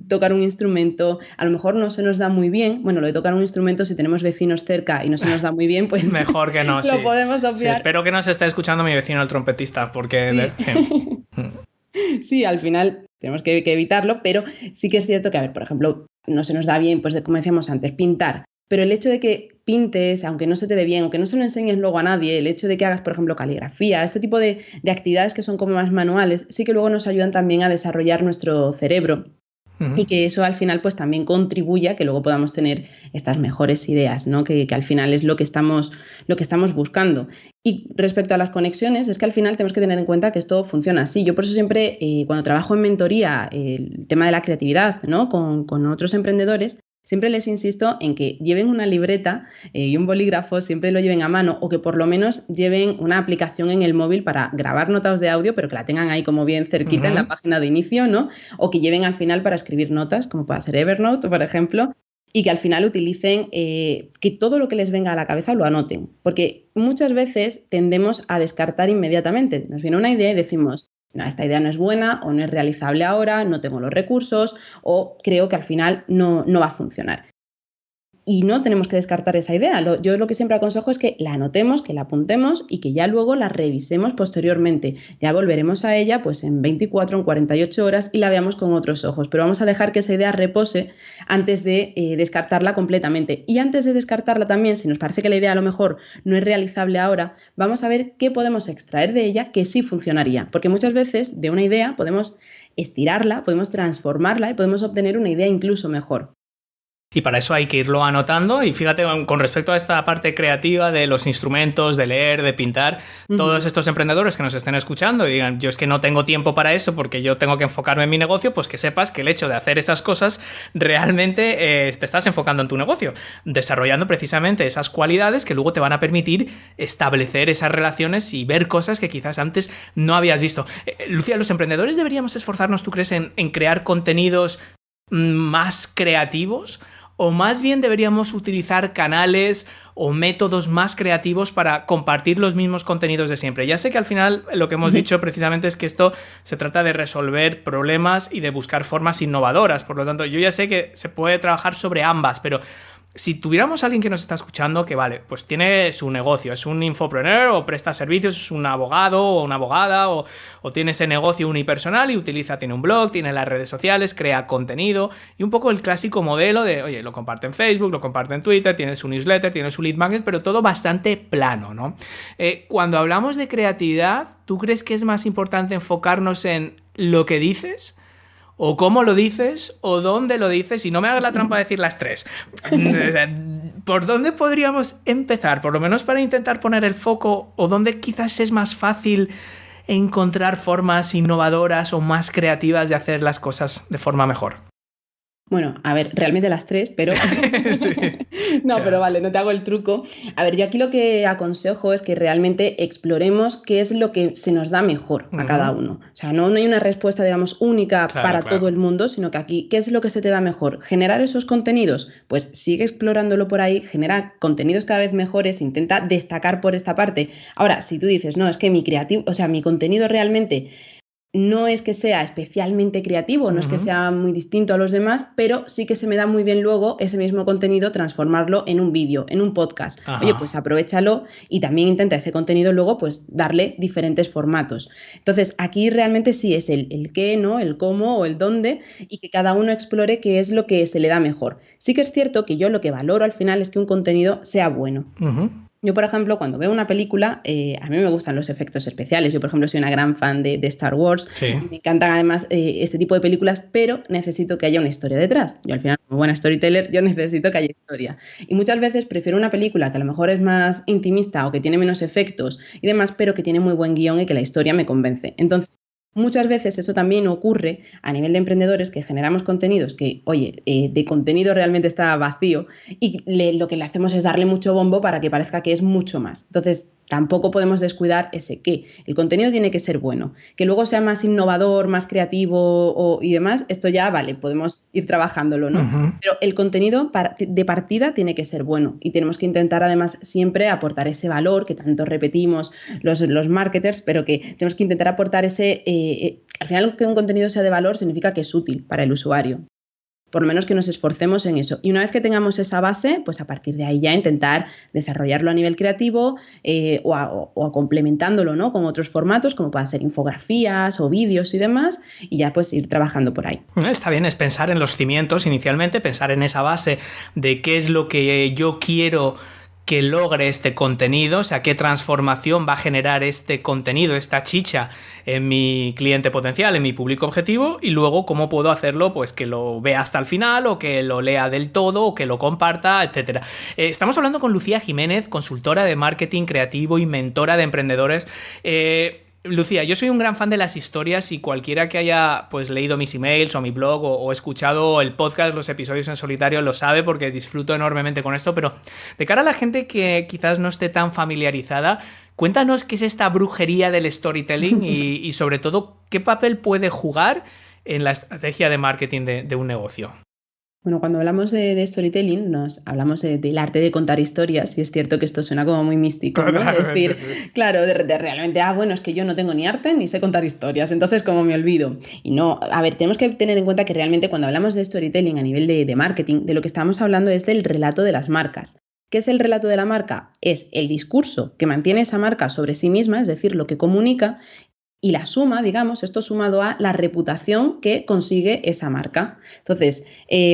tocar un instrumento, a lo mejor no se nos da muy bien. Bueno, lo de tocar un instrumento, si tenemos vecinos cerca y no se nos da muy bien, pues mejor que no, lo podemos obviar. Sí, espero que no se esté escuchando mi vecino el trompetista, porque... Sí. Sí, al final tenemos que evitarlo, pero sí que es cierto que, a ver, por ejemplo, no se nos da bien, pues como decíamos antes, pintar. Pero el hecho de que pintes, aunque no se te dé bien, aunque no se lo enseñes luego a nadie, el hecho de que hagas, por ejemplo, caligrafía, este tipo de actividades que son como más manuales, sí que luego nos ayudan también a desarrollar nuestro cerebro. Y que eso al final pues también contribuye a que luego podamos tener estas mejores ideas, ¿no? Que al final es lo que estamos buscando. Y respecto a las conexiones, es que al final tenemos que tener en cuenta que esto funciona así. Yo por eso siempre, cuando trabajo en mentoría, el tema de la creatividad, ¿no? con otros emprendedores, siempre les insisto en que lleven una libreta y un bolígrafo, siempre lo lleven a mano, o que por lo menos lleven una aplicación en el móvil para grabar notas de audio, pero que la tengan ahí como bien cerquita en la página de inicio, ¿no? O que lleven al final para escribir notas, como puede ser Evernote, por ejemplo, y que al final utilicen, que todo lo que les venga a la cabeza lo anoten, porque muchas veces tendemos a descartar inmediatamente. Nos viene una idea y decimos, no, esta idea no es buena, o no es realizable ahora, no tengo los recursos, o creo que al final no va a funcionar. Y no tenemos que descartar esa idea. Yo lo que siempre aconsejo es que la anotemos, que la apuntemos y que ya luego la revisemos posteriormente. Ya volveremos a ella pues en 24, en 48 horas y la veamos con otros ojos. Pero vamos a dejar que esa idea repose antes de descartarla completamente. Y antes de descartarla también, si nos parece que la idea a lo mejor no es realizable ahora, vamos a ver qué podemos extraer de ella que sí funcionaría. Porque muchas veces de una idea podemos estirarla, podemos transformarla y podemos obtener una idea incluso mejor. Y para eso hay que irlo anotando. Y fíjate, con respecto a esta parte creativa de los instrumentos, de leer, de pintar, todos estos emprendedores que nos estén escuchando y digan, yo es que no tengo tiempo para eso porque yo tengo que enfocarme en mi negocio, pues que sepas que el hecho de hacer esas cosas realmente te estás enfocando en tu negocio, desarrollando precisamente esas cualidades que luego te van a permitir establecer esas relaciones y ver cosas que quizás antes no habías visto. Lucía, ¿los emprendedores deberíamos esforzarnos, tú crees, en crear contenidos más creativos? ¿O más bien deberíamos utilizar canales o métodos más creativos para compartir los mismos contenidos de siempre? Ya sé que al final lo que hemos dicho precisamente es que esto se trata de resolver problemas y de buscar formas innovadoras. Por lo tanto, yo ya sé que se puede trabajar sobre ambas, pero si tuviéramos a alguien que nos está escuchando que, vale, pues tiene su negocio, es un infopreneur o presta servicios, es un abogado o una abogada o tiene ese negocio unipersonal y tiene un blog, tiene las redes sociales, crea contenido y un poco el clásico modelo de, oye, lo comparte en Facebook, lo comparte en Twitter, tiene su newsletter, tiene su lead magnet, pero todo bastante plano, ¿no? Cuando hablamos de creatividad, ¿tú crees que es más importante enfocarnos en lo que dices? ¿O cómo lo dices? ¿O dónde lo dices? Y no me hagas la trampa de decir las tres. ¿Por dónde podríamos empezar? Por lo menos para intentar poner el foco. ¿O dónde quizás es más fácil encontrar formas innovadoras o más creativas de hacer las cosas de forma mejor? Bueno, a ver, realmente las tres, pero... No, pero vale, no te hago el truco. A ver, yo aquí lo que aconsejo es que realmente exploremos qué es lo que se nos da mejor a cada uno. O sea, no hay una respuesta, digamos, única para todo el mundo, sino que aquí, ¿qué es lo que se te da mejor? ¿Generar esos contenidos? Pues sigue explorándolo por ahí, genera contenidos cada vez mejores, intenta destacar por esta parte. Ahora, si tú dices, no, es que mi contenido realmente... no es que sea especialmente creativo, no es que sea muy distinto a los demás, pero sí que se me da muy bien luego ese mismo contenido transformarlo en un vídeo, en un podcast. Ajá. Oye, pues aprovéchalo y también intenta ese contenido luego pues darle diferentes formatos. Entonces, aquí realmente sí es el qué, ¿no? El cómo o el dónde y que cada uno explore qué es lo que se le da mejor. Sí que es cierto que yo lo que valoro al final es que un contenido sea bueno. Yo, por ejemplo, cuando veo una película, a mí me gustan los efectos especiales. Yo, por ejemplo, soy una gran fan de Star Wars. Sí. Y me encantan además este tipo de películas, pero necesito que haya una historia detrás. Yo al final, como buena storyteller, yo necesito que haya historia. Y muchas veces prefiero una película que a lo mejor es más intimista o que tiene menos efectos y demás, pero que tiene muy buen guión y que la historia me convence. Entonces, muchas veces eso también ocurre a nivel de emprendedores que generamos contenidos que, oye, de contenido realmente está vacío y lo que le hacemos es darle mucho bombo para que parezca que es mucho más. Entonces, tampoco podemos descuidar ese qué. El contenido tiene que ser bueno. Que luego sea más innovador, más creativo y demás, esto ya, vale, podemos ir trabajándolo, ¿no? Pero el contenido de partida tiene que ser bueno y tenemos que intentar además siempre aportar ese valor que tanto repetimos los marketers, pero que tenemos que intentar aportar ese... al final que un contenido sea de valor significa que es útil para el usuario. Por lo menos que nos esforcemos en eso. Y una vez que tengamos esa base, pues a partir de ahí ya intentar desarrollarlo a nivel creativo o complementándolo, ¿no? Con otros formatos, como puedan ser infografías o vídeos y demás, y ya pues ir trabajando por ahí. Está bien, es pensar en los cimientos inicialmente, pensar en esa base de qué es lo que yo quiero que logre este contenido, o sea, qué transformación va a generar este contenido, esta chicha en mi cliente potencial, en mi público objetivo, y luego cómo puedo hacerlo, pues que lo vea hasta el final, o que lo lea del todo, o que lo comparta, etcétera. Estamos hablando con Lucía Jiménez, consultora de marketing creativo y mentora de emprendedores. Lucía, yo soy un gran fan de las historias y cualquiera que haya pues leído mis emails o mi blog o escuchado el podcast, los episodios en solitario, lo sabe porque disfruto enormemente con esto, pero de cara a la gente que quizás no esté tan familiarizada, cuéntanos qué es esta brujería del storytelling y sobre todo qué papel puede jugar en la estrategia de marketing de un negocio. Bueno, cuando hablamos de storytelling, hablamos del arte de contar historias, y es cierto que esto suena como muy místico, ¿no? Es decir, sí. Claro, de realmente, bueno, es que yo no tengo ni arte ni sé contar historias, entonces ¿cómo me olvido? Y no, a ver, tenemos que tener en cuenta que realmente cuando hablamos de storytelling a nivel de marketing, de lo que estamos hablando es del relato de las marcas. ¿Qué es el relato de la marca? Es el discurso que mantiene esa marca sobre sí misma, es decir, lo que comunica, y la suma, digamos, esto sumado a la reputación que consigue esa marca. Entonces,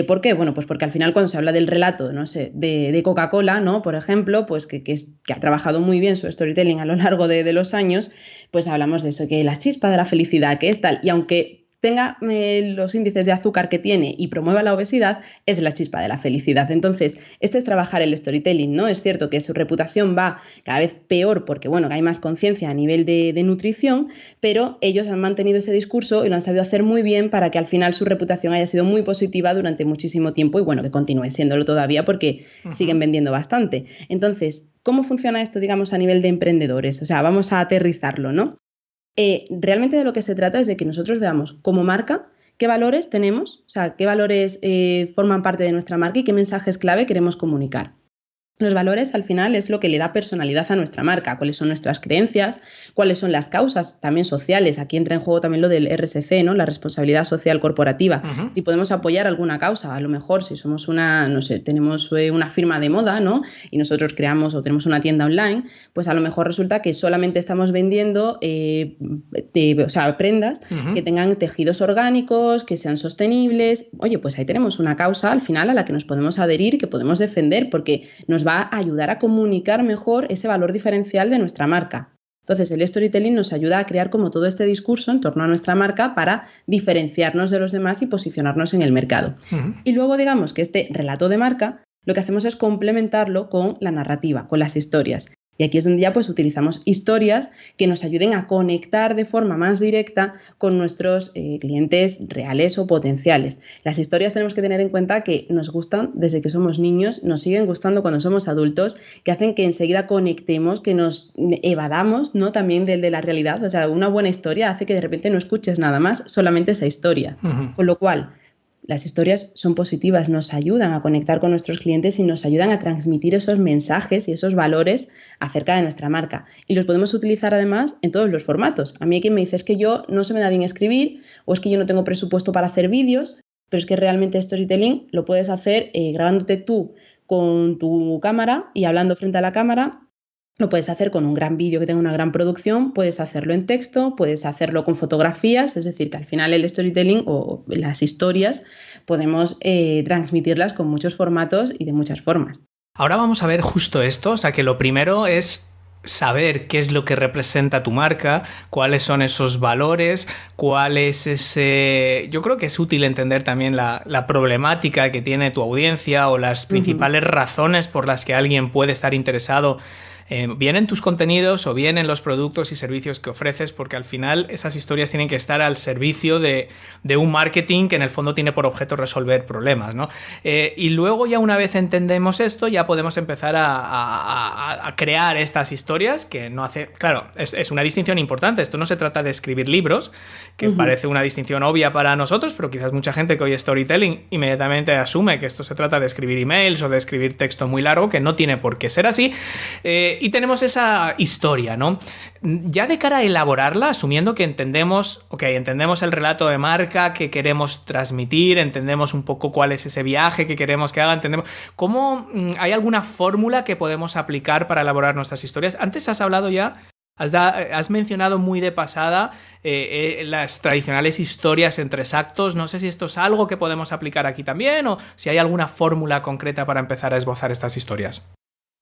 ¿por qué? Bueno, pues porque al final cuando se habla del relato, no sé, de Coca-Cola, ¿no? Por ejemplo, pues que ha trabajado muy bien su storytelling a lo largo de los años, pues hablamos de eso, que la chispa de la felicidad, que es tal, y aunque tenga los índices de azúcar que tiene y promueva la obesidad, es la chispa de la felicidad. Entonces, este es trabajar el storytelling, ¿no? Es cierto que su reputación va cada vez peor porque, bueno, que hay más conciencia a nivel de nutrición, pero ellos han mantenido ese discurso y lo han sabido hacer muy bien para que al final su reputación haya sido muy positiva durante muchísimo tiempo y, bueno, que continúe siéndolo todavía porque siguen vendiendo bastante. Entonces, ¿cómo funciona esto, digamos, a nivel de emprendedores? O sea, vamos a aterrizarlo, ¿no? Realmente de lo que se trata es de que nosotros veamos como marca qué valores tenemos, o sea, qué valores forman parte de nuestra marca y qué mensajes clave queremos comunicar. Los valores al final es lo que le da personalidad a nuestra marca, cuáles son nuestras creencias, cuáles son las causas también sociales. Aquí entra en juego también lo del RSC, ¿no? La responsabilidad social corporativa. Uh-huh. Si podemos apoyar alguna causa, a lo mejor si somos tenemos una firma de moda, ¿no? Y nosotros creamos o tenemos una tienda online, pues a lo mejor resulta que solamente estamos vendiendo prendas uh-huh. que tengan tejidos orgánicos, que sean sostenibles. Oye, pues ahí tenemos una causa al final a la que nos podemos adherir y que podemos defender porque nos va a ayudar a comunicar mejor ese valor diferencial de nuestra marca. Entonces, el storytelling nos ayuda a crear como todo este discurso en torno a nuestra marca para diferenciarnos de los demás y posicionarnos en el mercado. Uh-huh. Y luego, digamos que este relato de marca, lo que hacemos es complementarlo con la narrativa, con las historias. Y aquí es donde ya pues utilizamos historias que nos ayuden a conectar de forma más directa con nuestros clientes reales o potenciales. Las historias tenemos que tener en cuenta que nos gustan desde que somos niños, nos siguen gustando cuando somos adultos, que hacen que enseguida conectemos, que nos evadamos, ¿no? También de la realidad. O sea, una buena historia hace que de repente no escuches nada más, solamente esa historia. Uh-huh. Con lo cual, las historias son positivas, nos ayudan a conectar con nuestros clientes y nos ayudan a transmitir esos mensajes y esos valores acerca de nuestra marca. Y los podemos utilizar además en todos los formatos. A mí hay quien me dice, es que yo no se me da bien escribir o es que yo no tengo presupuesto para hacer vídeos, pero es que realmente storytelling lo puedes hacer grabándote tú con tu cámara y hablando frente a la cámara. Lo puedes hacer con un gran vídeo que tenga una gran producción, puedes hacerlo en texto, puedes hacerlo con fotografías, es decir, que al final el storytelling o las historias podemos transmitirlas con muchos formatos y de muchas formas. Ahora vamos a ver justo esto, o sea que lo primero es saber qué es lo que representa tu marca, cuáles son esos valores, cuál es ese... Yo creo que es útil entender también la problemática que tiene tu audiencia o las principales razones por las que alguien puede estar interesado bien en tus contenidos o bien en los productos y servicios que ofreces, porque al final esas historias tienen que estar al servicio de un marketing que en el fondo tiene por objeto resolver problemas, ¿no? Y luego ya una vez entendemos esto, ya podemos empezar a crear estas historias que no hace... Claro, es una distinción importante. Esto no se trata de escribir libros, que uh-huh. parece una distinción obvia para nosotros, pero quizás mucha gente que oye storytelling inmediatamente asume que esto se trata de escribir emails o de escribir texto muy largo, que no tiene por qué ser así. Y tenemos esa historia, ¿no? Ya de cara a elaborarla, asumiendo que entendemos el relato de marca que queremos transmitir, entendemos un poco cuál es ese viaje que queremos que haga, entendemos cómo hay alguna fórmula que podemos aplicar para elaborar nuestras historias. Antes has hablado ya, has mencionado muy de pasada las tradicionales historias en 3 actos. No sé si esto es algo que podemos aplicar aquí también o si hay alguna fórmula concreta para empezar a esbozar estas historias.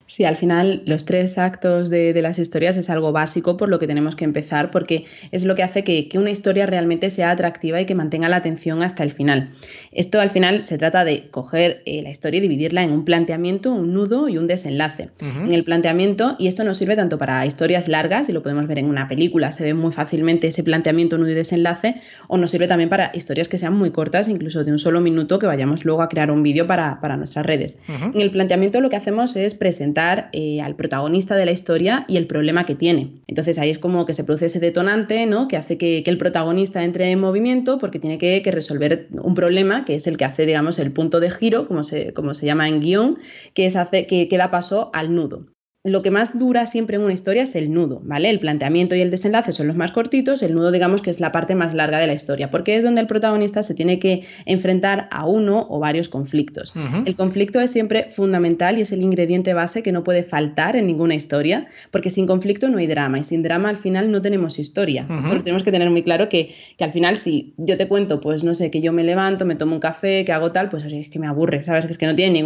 Sí, al final los 3 actos de las historias es algo básico por lo que tenemos que empezar, porque es lo que hace que una historia realmente sea atractiva y que mantenga la atención hasta el final. Esto al final se trata de coger la historia y dividirla en un planteamiento, un nudo y un desenlace. Uh-huh. En el planteamiento, y esto nos sirve tanto para historias largas, y lo podemos ver en una película, se ve muy fácilmente ese planteamiento, nudo y desenlace, o nos sirve también para historias que sean muy cortas, incluso de un solo minuto, que vayamos luego a crear un vídeo para nuestras redes. Uh-huh. En el planteamiento lo que hacemos es presentar al protagonista de la historia y el problema que tiene. Entonces ahí es como que se produce ese detonante, ¿no? Que hace que el protagonista entre en movimiento porque tiene que resolver un problema que es el que hace, digamos, el punto de giro, como se llama en guión, que da paso al nudo. Lo que más dura siempre en una historia es el nudo, ¿vale? El planteamiento y el desenlace son los más cortitos, el nudo, digamos, que es la parte más larga de la historia, porque es donde el protagonista se tiene que enfrentar a uno o varios conflictos. Uh-huh. El conflicto es siempre fundamental y es el ingrediente base que no puede faltar en ninguna historia, porque sin conflicto no hay drama y sin drama al final no tenemos historia. Uh-huh. Esto lo tenemos que tener muy claro que al final si yo te cuento, pues no sé, que yo me levanto, me tomo un café, que hago tal, pues oye, es que me aburre, ¿sabes? Que es que no tiene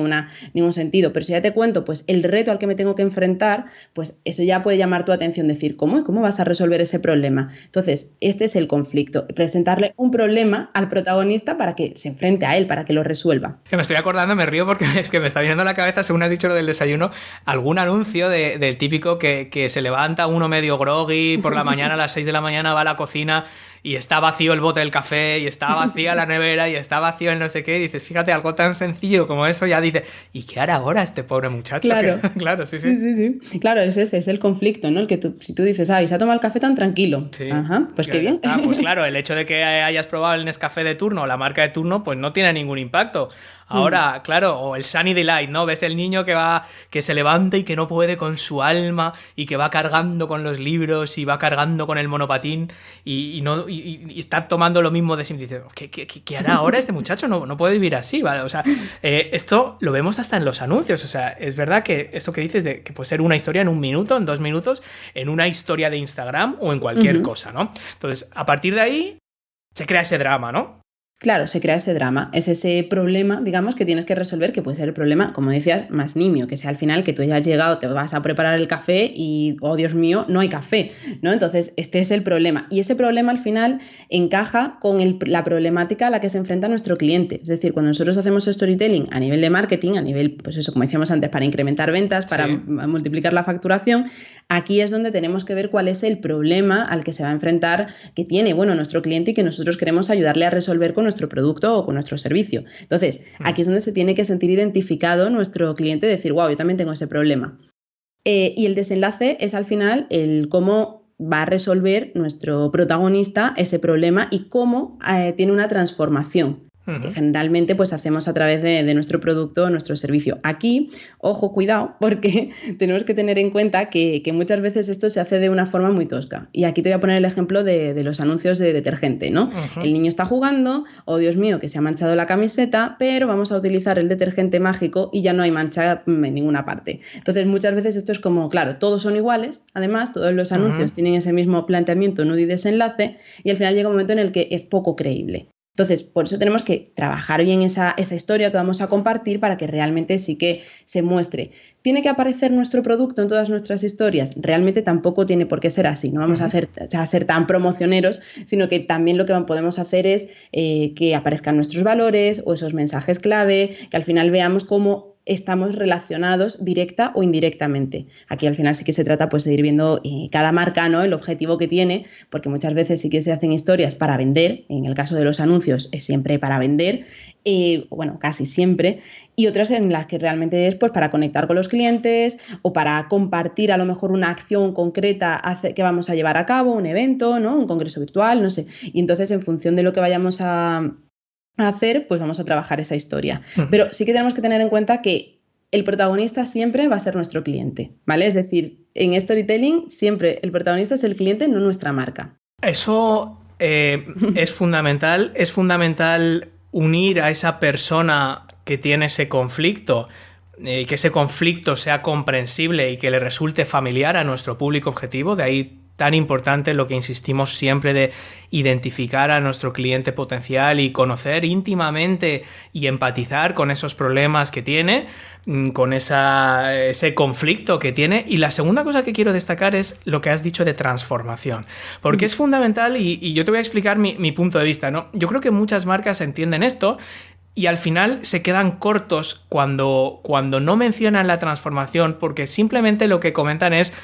ningún sentido, pero si ya te cuento, pues el reto al que me tengo que enfrentar, pues eso ya puede llamar tu atención, decir, ¿cómo vas a resolver ese problema? Entonces, este es el conflicto, presentarle un problema al protagonista para que se enfrente a él, para que lo resuelva. Que me estoy acordando, me río porque es que me está viniendo a la cabeza, según has dicho lo del desayuno, algún anuncio del típico que se levanta uno medio groggy, por la mañana a las 6 de la mañana va a la cocina y está vacío el bote del café y está vacía la nevera y está vacío el no sé qué, y dices, fíjate, algo tan sencillo como eso, ya dices, ¿y qué hará ahora este pobre muchacho? Claro, claro, sí. sí. Claro, ese es el conflicto, ¿no? El que si tú dices, y se ha tomado el café tan tranquilo. Sí. Ajá, pues qué bien. Está. Pues claro, el hecho de que hayas probado el Nescafé de turno o la marca de turno, pues no tiene ningún impacto. Ahora, claro, o el Sunny Delight, ¿no? Ves el niño que se levanta y que no puede con su alma y que va cargando con los libros y va cargando con el monopatín y está tomando lo mismo de siempre. Y dices, ¿qué hará ahora este muchacho? No puede vivir así, ¿vale? O sea, esto lo vemos hasta en los anuncios. O sea, es verdad que esto que dices de que puede ser una historia en 1 minuto, en 2 minutos, en una historia de Instagram o en cualquier cosa, ¿no? Entonces, a partir de ahí se crea ese drama, ¿no? Claro, se crea ese drama, es ese problema, digamos, que tienes que resolver, que puede ser el problema, como decías, más nimio, que sea al final que tú ya has llegado, te vas a preparar el café y, oh Dios mío, no hay café, ¿no? Entonces, este es el problema. Y ese problema al final encaja con la problemática a la que se enfrenta nuestro cliente. Es decir, cuando nosotros hacemos storytelling a nivel de marketing, a nivel, pues eso, como decíamos antes, para incrementar ventas, para multiplicar la facturación, aquí es donde tenemos que ver cuál es el problema al que se va a enfrentar, que tiene, nuestro cliente y que nosotros queremos ayudarle a resolver con nuestro producto o con nuestro servicio. Entonces, aquí es donde se tiene que sentir identificado nuestro cliente y decir, wow, yo también tengo ese problema. Y el desenlace es al final el cómo va a resolver nuestro protagonista ese problema y cómo tiene una transformación. Que generalmente pues hacemos a través de nuestro producto o nuestro servicio. Aquí, ojo, cuidado, porque tenemos que tener en cuenta que muchas veces esto se hace de una forma muy tosca. Y aquí te voy a poner el ejemplo de los anuncios de detergente, ¿no? El niño está jugando, oh Dios mío, que se ha manchado la camiseta, pero vamos a utilizar el detergente mágico y ya no hay mancha en ninguna parte. Entonces, muchas veces esto es como, claro, todos son iguales, además, todos los anuncios tienen ese mismo planteamiento, nudo y desenlace, y al final llega un momento en el que es poco creíble. Entonces, por eso tenemos que trabajar bien esa historia que vamos a compartir para que realmente sí que se muestre. ¿Tiene que aparecer nuestro producto en todas nuestras historias? Realmente tampoco tiene por qué ser así. No vamos a ser tan promocioneros, sino que también lo que podemos hacer es que aparezcan nuestros valores o esos mensajes clave, que al final veamos cómo estamos relacionados directa o indirectamente. Aquí al final sí que se trata pues de ir viendo cada marca, ¿no? El objetivo que tiene, porque muchas veces sí que se hacen historias para vender, en el caso de los anuncios es siempre para vender, casi siempre, y otras en las que realmente es pues para conectar con los clientes o para compartir a lo mejor una acción concreta que vamos a llevar a cabo, un evento, ¿no? Un congreso virtual, no sé, y entonces en función de lo que vayamos a hacer, pues vamos a trabajar esa historia. Pero sí que tenemos que tener en cuenta que el protagonista siempre va a ser nuestro cliente, ¿vale? Es decir, en storytelling siempre el protagonista es el cliente, no nuestra marca. Eso es fundamental. Es fundamental unir a esa persona que tiene ese conflicto, que ese conflicto sea comprensible y que le resulte familiar a nuestro público objetivo. De ahí tan importante lo que insistimos siempre de identificar a nuestro cliente potencial y conocer íntimamente y empatizar con esos problemas que tiene, con ese conflicto que tiene. Y la segunda cosa que quiero destacar es lo que has dicho de transformación, porque es fundamental y yo te voy a explicar mi punto de vista, ¿no? Yo creo que muchas marcas entienden esto y al final se quedan cortos cuando no mencionan la transformación, porque simplemente lo que comentan es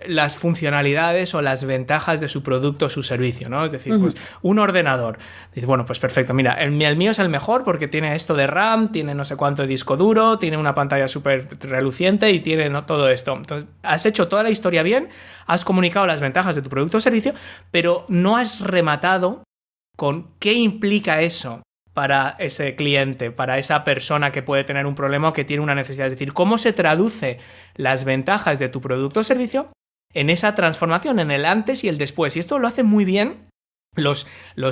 las funcionalidades o las ventajas de su producto o su servicio, ¿no? Es decir, pues un ordenador. Dice, bueno, pues perfecto, mira, el mío es el mejor porque tiene esto de RAM, tiene no sé cuánto de disco duro, tiene una pantalla súper reluciente y tiene todo esto. Entonces, has hecho toda la historia bien, has comunicado las ventajas de tu producto o servicio, pero no has rematado con qué implica eso para ese cliente, para esa persona que puede tener un problema o que tiene una necesidad. Es decir, cómo se traduce las ventajas de tu producto o servicio en esa transformación, en el antes y el después. Y esto lo hace muy bien los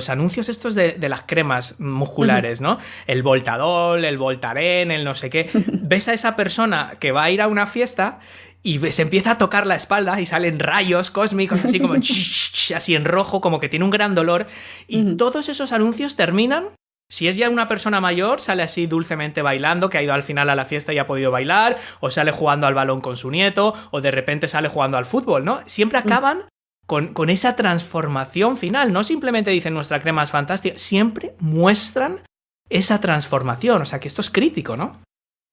anuncios estos de las cremas musculares, ¿no? El Voltadol, el Voltaren, el no sé qué. Ves a esa persona que va a ir a una fiesta y se empieza a tocar la espalda y salen rayos cósmicos así como así en rojo, como que tiene un gran dolor. Y todos esos anuncios terminan. Si es ya una persona mayor, sale así dulcemente bailando, que ha ido al final a la fiesta y ha podido bailar, o sale jugando al balón con su nieto, o de repente sale jugando al fútbol, ¿no? Siempre acaban con esa transformación final. No simplemente dicen nuestra crema es fantástica, siempre muestran esa transformación. O sea que esto es crítico, ¿no?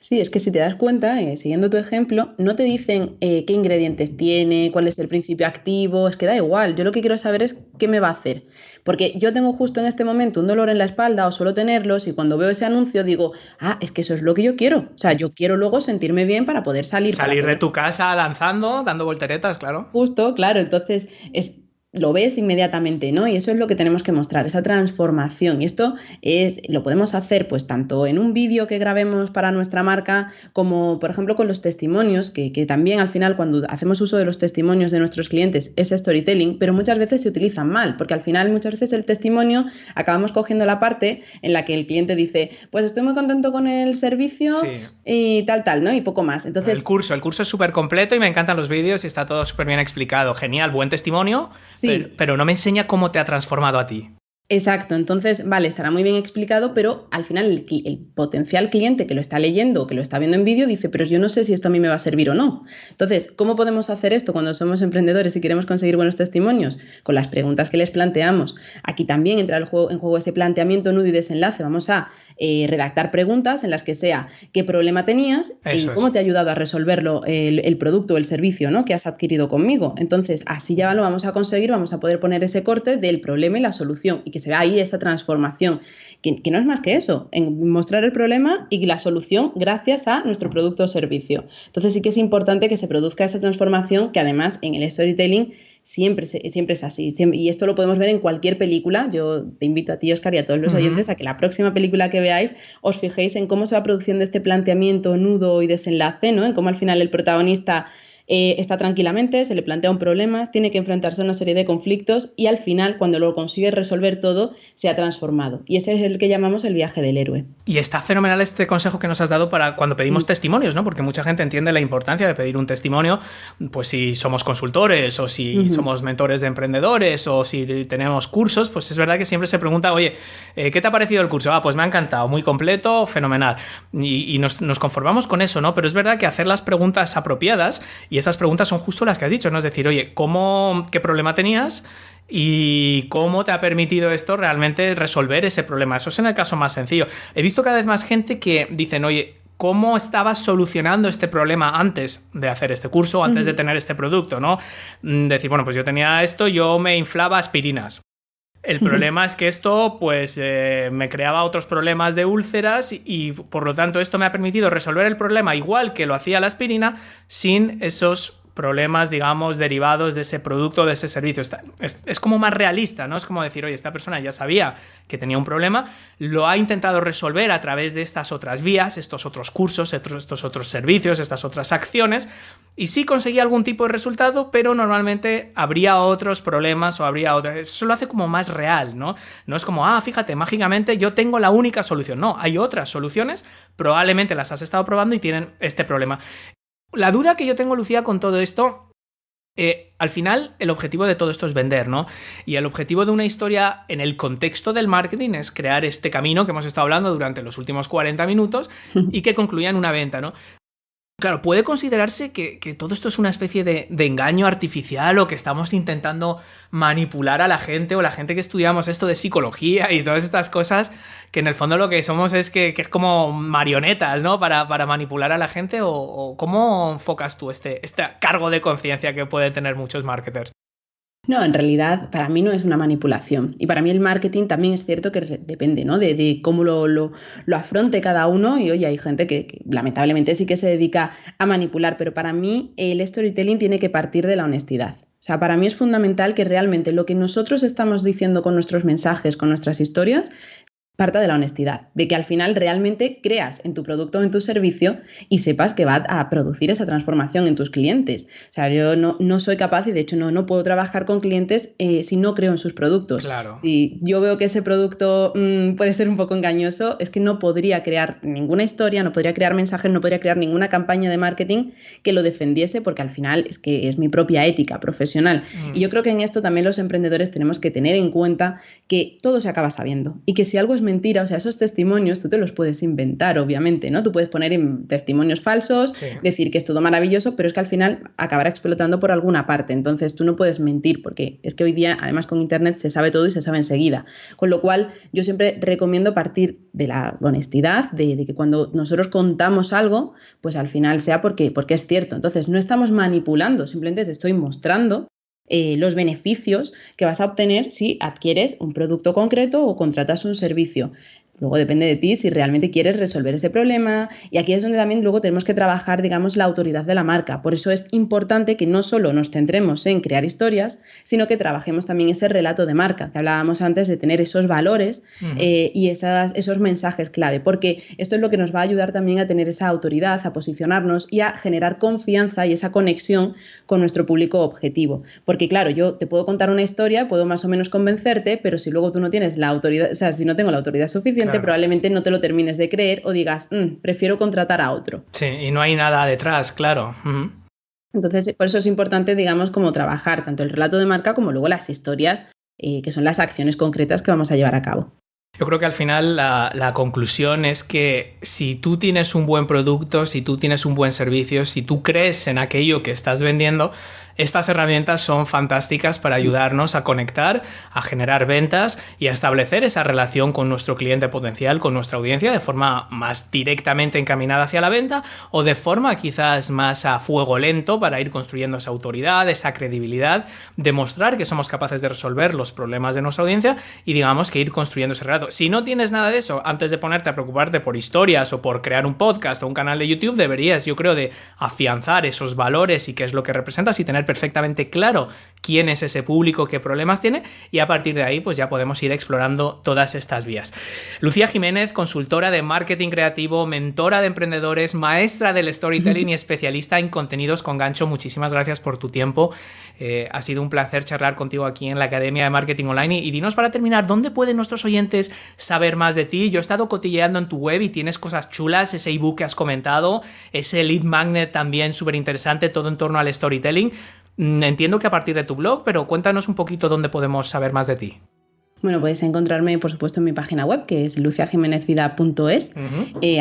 Sí, es que si te das cuenta, siguiendo tu ejemplo, no te dicen qué ingredientes tiene, cuál es el principio activo, es que da igual. Yo lo que quiero saber es qué me va a hacer. Porque yo tengo justo en este momento un dolor en la espalda o suelo tenerlos y cuando veo ese anuncio digo, ah, es que eso es lo que yo quiero. O sea, yo quiero luego sentirme bien para poder salir, para Salir de poder tu casa danzando, dando volteretas, claro. justo, claro, entonces lo ves inmediatamente, ¿no? Y eso es lo que tenemos que mostrar, esa transformación. Y esto lo podemos hacer pues tanto en un vídeo que grabemos para nuestra marca, como por ejemplo con los testimonios, que también al final cuando hacemos uso de los testimonios de nuestros clientes es storytelling, pero muchas veces se utilizan mal, porque al final muchas veces el testimonio acabamos cogiendo la parte en la que el cliente dice, pues estoy muy contento con el servicio Sí. y tal, ¿no? Y poco más. Entonces, El curso es súper completo y me encantan los vídeos y está todo súper bien explicado. Genial, buen testimonio, sí. pero no me enseña cómo te ha transformado a ti. Exacto, entonces, vale, estará muy bien explicado, pero al final el potencial cliente que lo está leyendo o que lo está viendo en vídeo dice, pero yo no sé si esto a mí me va a servir o no. Entonces, ¿cómo podemos hacer esto cuando somos emprendedores y queremos conseguir buenos testimonios? Con las preguntas que les planteamos. Aquí también entra en juego ese planteamiento, nudo y desenlace. Vamos a redactar preguntas en las que sea qué problema tenías y cómo te ha ayudado a resolverlo el producto o el servicio, ¿no?, que has adquirido conmigo. Entonces, así ya lo vamos a conseguir, vamos a poder poner ese corte del problema y la solución y que se vea ahí esa transformación, que no es más que eso, en mostrar el problema y la solución gracias a nuestro producto o servicio. Entonces sí que es importante que se produzca esa transformación, que además en el storytelling siempre es así. Y esto lo podemos ver en cualquier película. Yo te invito a ti, Óscar, y a todos los oyentes a que la próxima película que veáis os fijéis en cómo se va produciendo este planteamiento, nudo y desenlace, ¿no? En cómo al final el protagonista está tranquilamente, se le plantea un problema, tiene que enfrentarse a una serie de conflictos y al final, cuando lo consigue resolver todo, se ha transformado. Y ese es el que llamamos el viaje del héroe. Y está fenomenal este consejo que nos has dado para cuando pedimos testimonios, ¿no? Porque mucha gente entiende la importancia de pedir un testimonio, pues si somos consultores o si somos mentores de emprendedores o si tenemos cursos, pues es verdad que siempre se pregunta, oye, ¿qué te ha parecido el curso? Ah, pues me ha encantado, muy completo, fenomenal. Y nos conformamos con eso, ¿no? Pero es verdad que hacer las preguntas apropiadas, y esas preguntas son justo las que has dicho, ¿no? Es decir, oye, ¿qué problema tenías? ¿Y cómo te ha permitido esto realmente resolver ese problema? Eso es en el caso más sencillo. He visto cada vez más gente que dicen, oye, ¿cómo estabas solucionando este problema antes de hacer este curso, antes de tener este producto, ¿no? Decir, bueno, pues yo tenía esto, yo me inflaba aspirinas. El problema es que esto pues me creaba otros problemas de úlceras y por lo tanto esto me ha permitido resolver el problema igual que lo hacía la aspirina sin esos problemas, digamos, derivados de ese producto, de ese servicio. Es como más realista, ¿no? Es como decir, oye, esta persona ya sabía que tenía un problema, lo ha intentado resolver a través de estas otras vías, estos otros cursos, estos otros servicios, estas otras acciones, y sí conseguía algún tipo de resultado, pero normalmente habría otros problemas o habría otros. Eso lo hace como más real, ¿no? No es como, fíjate, mágicamente yo tengo la única solución. No, hay otras soluciones, probablemente las has estado probando y tienen este problema. La duda que yo tengo, Lucía, con todo esto, al final el objetivo de todo esto es vender, ¿no? Y el objetivo de una historia en el contexto del marketing es crear este camino que hemos estado hablando durante los últimos 40 minutos y que concluya en una venta, ¿no? Claro, puede considerarse que todo esto es una especie de engaño artificial o que estamos intentando manipular a la gente o la gente que estudiamos esto de psicología y todas estas cosas, que en el fondo lo que somos es que es como marionetas, ¿no? Para manipular a la gente o ¿cómo enfocas tú este cargo de conciencia que pueden tener muchos marketers? No, en realidad para mí no es una manipulación. Y para mí el marketing también es cierto que depende, ¿no?, de cómo lo afronte cada uno. Y oye, hay gente que lamentablemente sí que se dedica a manipular, pero para mí el storytelling tiene que partir de la honestidad. O sea, para mí es fundamental que realmente lo que nosotros estamos diciendo con nuestros mensajes, con nuestras historias, parta de la honestidad, de que al final realmente creas en tu producto o en tu servicio y sepas que va a producir esa transformación en tus clientes. O sea, yo no soy capaz y de hecho no puedo trabajar con clientes si no creo en sus productos. Claro. Si yo veo que ese producto puede ser un poco engañoso, es que no podría crear ninguna historia, no podría crear mensajes, no podría crear ninguna campaña de marketing que lo defendiese, porque al final es que es mi propia ética profesional. Y yo creo que en esto también los emprendedores tenemos que tener en cuenta que todo se acaba sabiendo y que si algo es mentira, o sea, esos testimonios tú te los puedes inventar, obviamente, ¿no? Tú puedes poner testimonios falsos, decir que es todo maravilloso, pero es que al final acabará explotando por alguna parte. Entonces tú no puedes mentir, porque es que hoy día, además con Internet, se sabe todo y se sabe enseguida. Con lo cual, yo siempre recomiendo partir de la honestidad, de que cuando nosotros contamos algo, pues al final sea porque es cierto. Entonces no estamos manipulando, simplemente te estoy mostrando los beneficios que vas a obtener si adquieres un producto concreto o contratas un servicio. Luego depende de ti si realmente quieres resolver ese problema, y aquí es donde también luego tenemos que trabajar, digamos, la autoridad de la marca. Por eso es importante que no solo nos centremos en crear historias, sino que trabajemos también ese relato de marca, que hablábamos antes de tener esos valores y esos mensajes clave, porque esto es lo que nos va a ayudar también a tener esa autoridad, a posicionarnos y a generar confianza y esa conexión con nuestro público objetivo. Porque claro, yo te puedo contar una historia, puedo más o menos convencerte, pero si luego tú no tienes la autoridad, o sea, si no tengo la autoridad suficiente, probablemente no te lo termines de creer o digas, prefiero contratar a otro. Sí, y no hay nada detrás, claro. Entonces, por eso es importante, digamos, como trabajar tanto el relato de marca como luego las historias, que son las acciones concretas que vamos a llevar a cabo. Yo creo que al final la conclusión es que si tú tienes un buen producto, si tú tienes un buen servicio, si tú crees en aquello que estás vendiendo, estas herramientas son fantásticas para ayudarnos a conectar, a generar ventas y a establecer esa relación con nuestro cliente potencial, con nuestra audiencia, de forma más directamente encaminada hacia la venta o de forma quizás más a fuego lento para ir construyendo esa autoridad, esa credibilidad, demostrar que somos capaces de resolver los problemas de nuestra audiencia y digamos que ir construyendo ese relato. Si no tienes nada de eso, antes de ponerte a preocuparte por historias o por crear un podcast o un canal de YouTube, deberías, yo creo, de afianzar esos valores y qué es lo que representas y tener perfectamente claro quién es ese público, qué problemas tiene, y a partir de ahí pues ya podemos ir explorando todas estas vías. Lucía Jiménez, consultora de marketing creativo, mentora de emprendedores, maestra del storytelling y especialista en contenidos con gancho. Muchísimas gracias por tu tiempo. Ha sido un placer charlar contigo aquí en la Academia de Marketing Online y dinos para terminar, ¿dónde pueden nuestros oyentes saber más de ti? Yo he estado cotilleando en tu web y tienes cosas chulas, ese ebook que has comentado, ese lead magnet también súper interesante, todo en torno al storytelling. Entiendo que a partir de tu blog, pero cuéntanos un poquito dónde podemos saber más de ti. Bueno, podéis encontrarme, por supuesto, en mi página web, que es luciajimenezvida.es.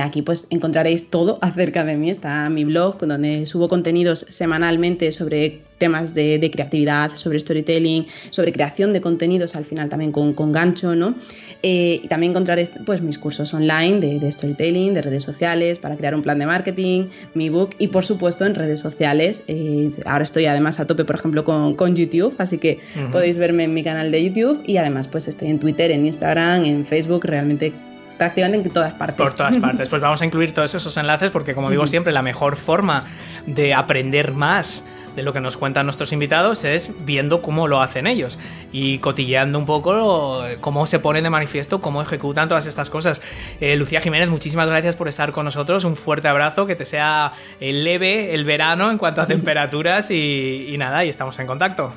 Aquí pues encontraréis todo acerca de mí. Está mi blog, donde subo contenidos semanalmente sobre temas de creatividad, sobre storytelling, sobre creación de contenidos, al final también con gancho, ¿no? Y también encontraréis pues mis cursos online de storytelling, de redes sociales, para crear un plan de marketing, mi book y, por supuesto, en redes sociales. Ahora estoy además a tope, por ejemplo, con YouTube, así que podéis verme en mi canal de YouTube y además pues estoy en Twitter, en Instagram, en Facebook, realmente prácticamente en todas partes. Por todas partes. Pues vamos a incluir todos esos enlaces porque, como digo siempre, la mejor forma de aprender más de lo que nos cuentan nuestros invitados es viendo cómo lo hacen ellos y cotilleando un poco cómo se ponen de manifiesto, cómo ejecutan todas estas cosas. Lucía Jiménez, muchísimas gracias por estar con nosotros, un fuerte abrazo, que te sea leve el verano en cuanto a temperaturas y nada, y estamos en contacto.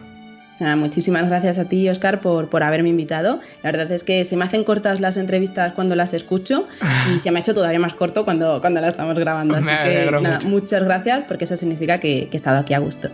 Muchísimas gracias a ti, Óscar, por haberme invitado. La verdad es que se me hacen cortas las entrevistas cuando las escucho y se me ha hecho todavía más corto cuando la estamos grabando. Así que nada, muchas gracias, porque eso significa que he estado aquí a gusto.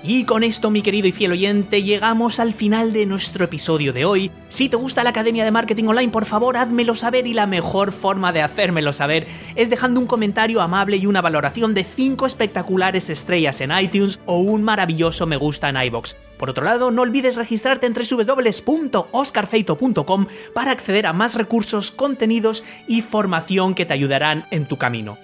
Y con esto, mi querido y fiel oyente, llegamos al final de nuestro episodio de hoy. Si te gusta la Academia de Marketing Online, por favor, házmelo saber, y la mejor forma de hacérmelo saber es dejando un comentario amable y una valoración de 5 espectaculares estrellas en iTunes o un maravilloso me gusta en iVoox. Por otro lado, no olvides registrarte en www.oscarfeito.com para acceder a más recursos, contenidos y formación que te ayudarán en tu camino.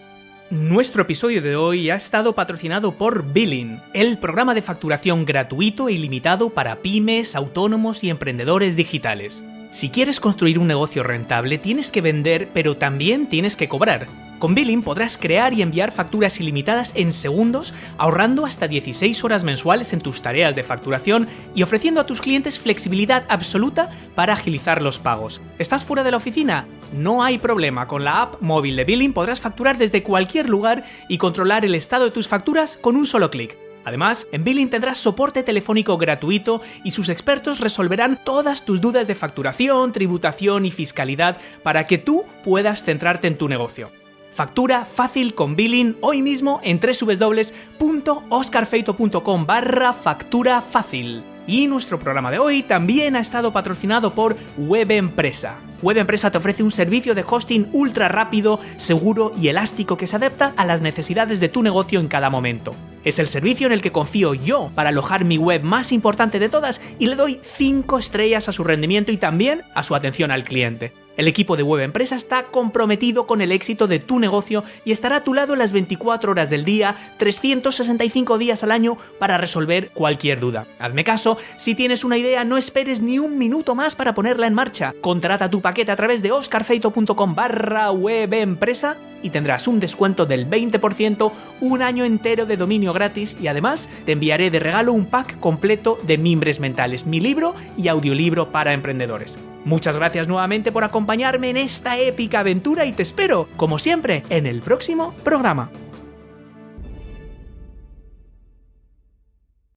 Nuestro episodio de hoy ha estado patrocinado por Billing, el programa de facturación gratuito e ilimitado para pymes, autónomos y emprendedores digitales. Si quieres construir un negocio rentable, tienes que vender, pero también tienes que cobrar. Con Billing podrás crear y enviar facturas ilimitadas en segundos, ahorrando hasta 16 horas mensuales en tus tareas de facturación y ofreciendo a tus clientes flexibilidad absoluta para agilizar los pagos. ¿Estás fuera de la oficina? No hay problema, con la app móvil de Billing podrás facturar desde cualquier lugar y controlar el estado de tus facturas con un solo clic. Además, en Billing tendrás soporte telefónico gratuito y sus expertos resolverán todas tus dudas de facturación, tributación y fiscalidad para que tú puedas centrarte en tu negocio. Factura fácil con Billing hoy mismo en www.oscarfeito.com/factura fácil. Y nuestro programa de hoy también ha estado patrocinado por Web Empresa. Web Empresa te ofrece un servicio de hosting ultra rápido, seguro y elástico que se adapta a las necesidades de tu negocio en cada momento. Es el servicio en el que confío yo para alojar mi web más importante de todas y le doy 5 estrellas a su rendimiento y también a su atención al cliente. El equipo de Web Empresa está comprometido con el éxito de tu negocio y estará a tu lado las 24 horas del día, 365 días al año para resolver cualquier duda. Hazme caso, si tienes una idea no esperes ni un minuto más para ponerla en marcha. Contrata tu paquete a través de oscarfeito.com/webempresa y tendrás un descuento del 20%, un año entero de dominio gratis y además te enviaré de regalo un pack completo de Mimbres Mentales, mi libro y audiolibro para emprendedores. Muchas gracias nuevamente por acompañarme en esta épica aventura y te espero, como siempre, en el próximo programa.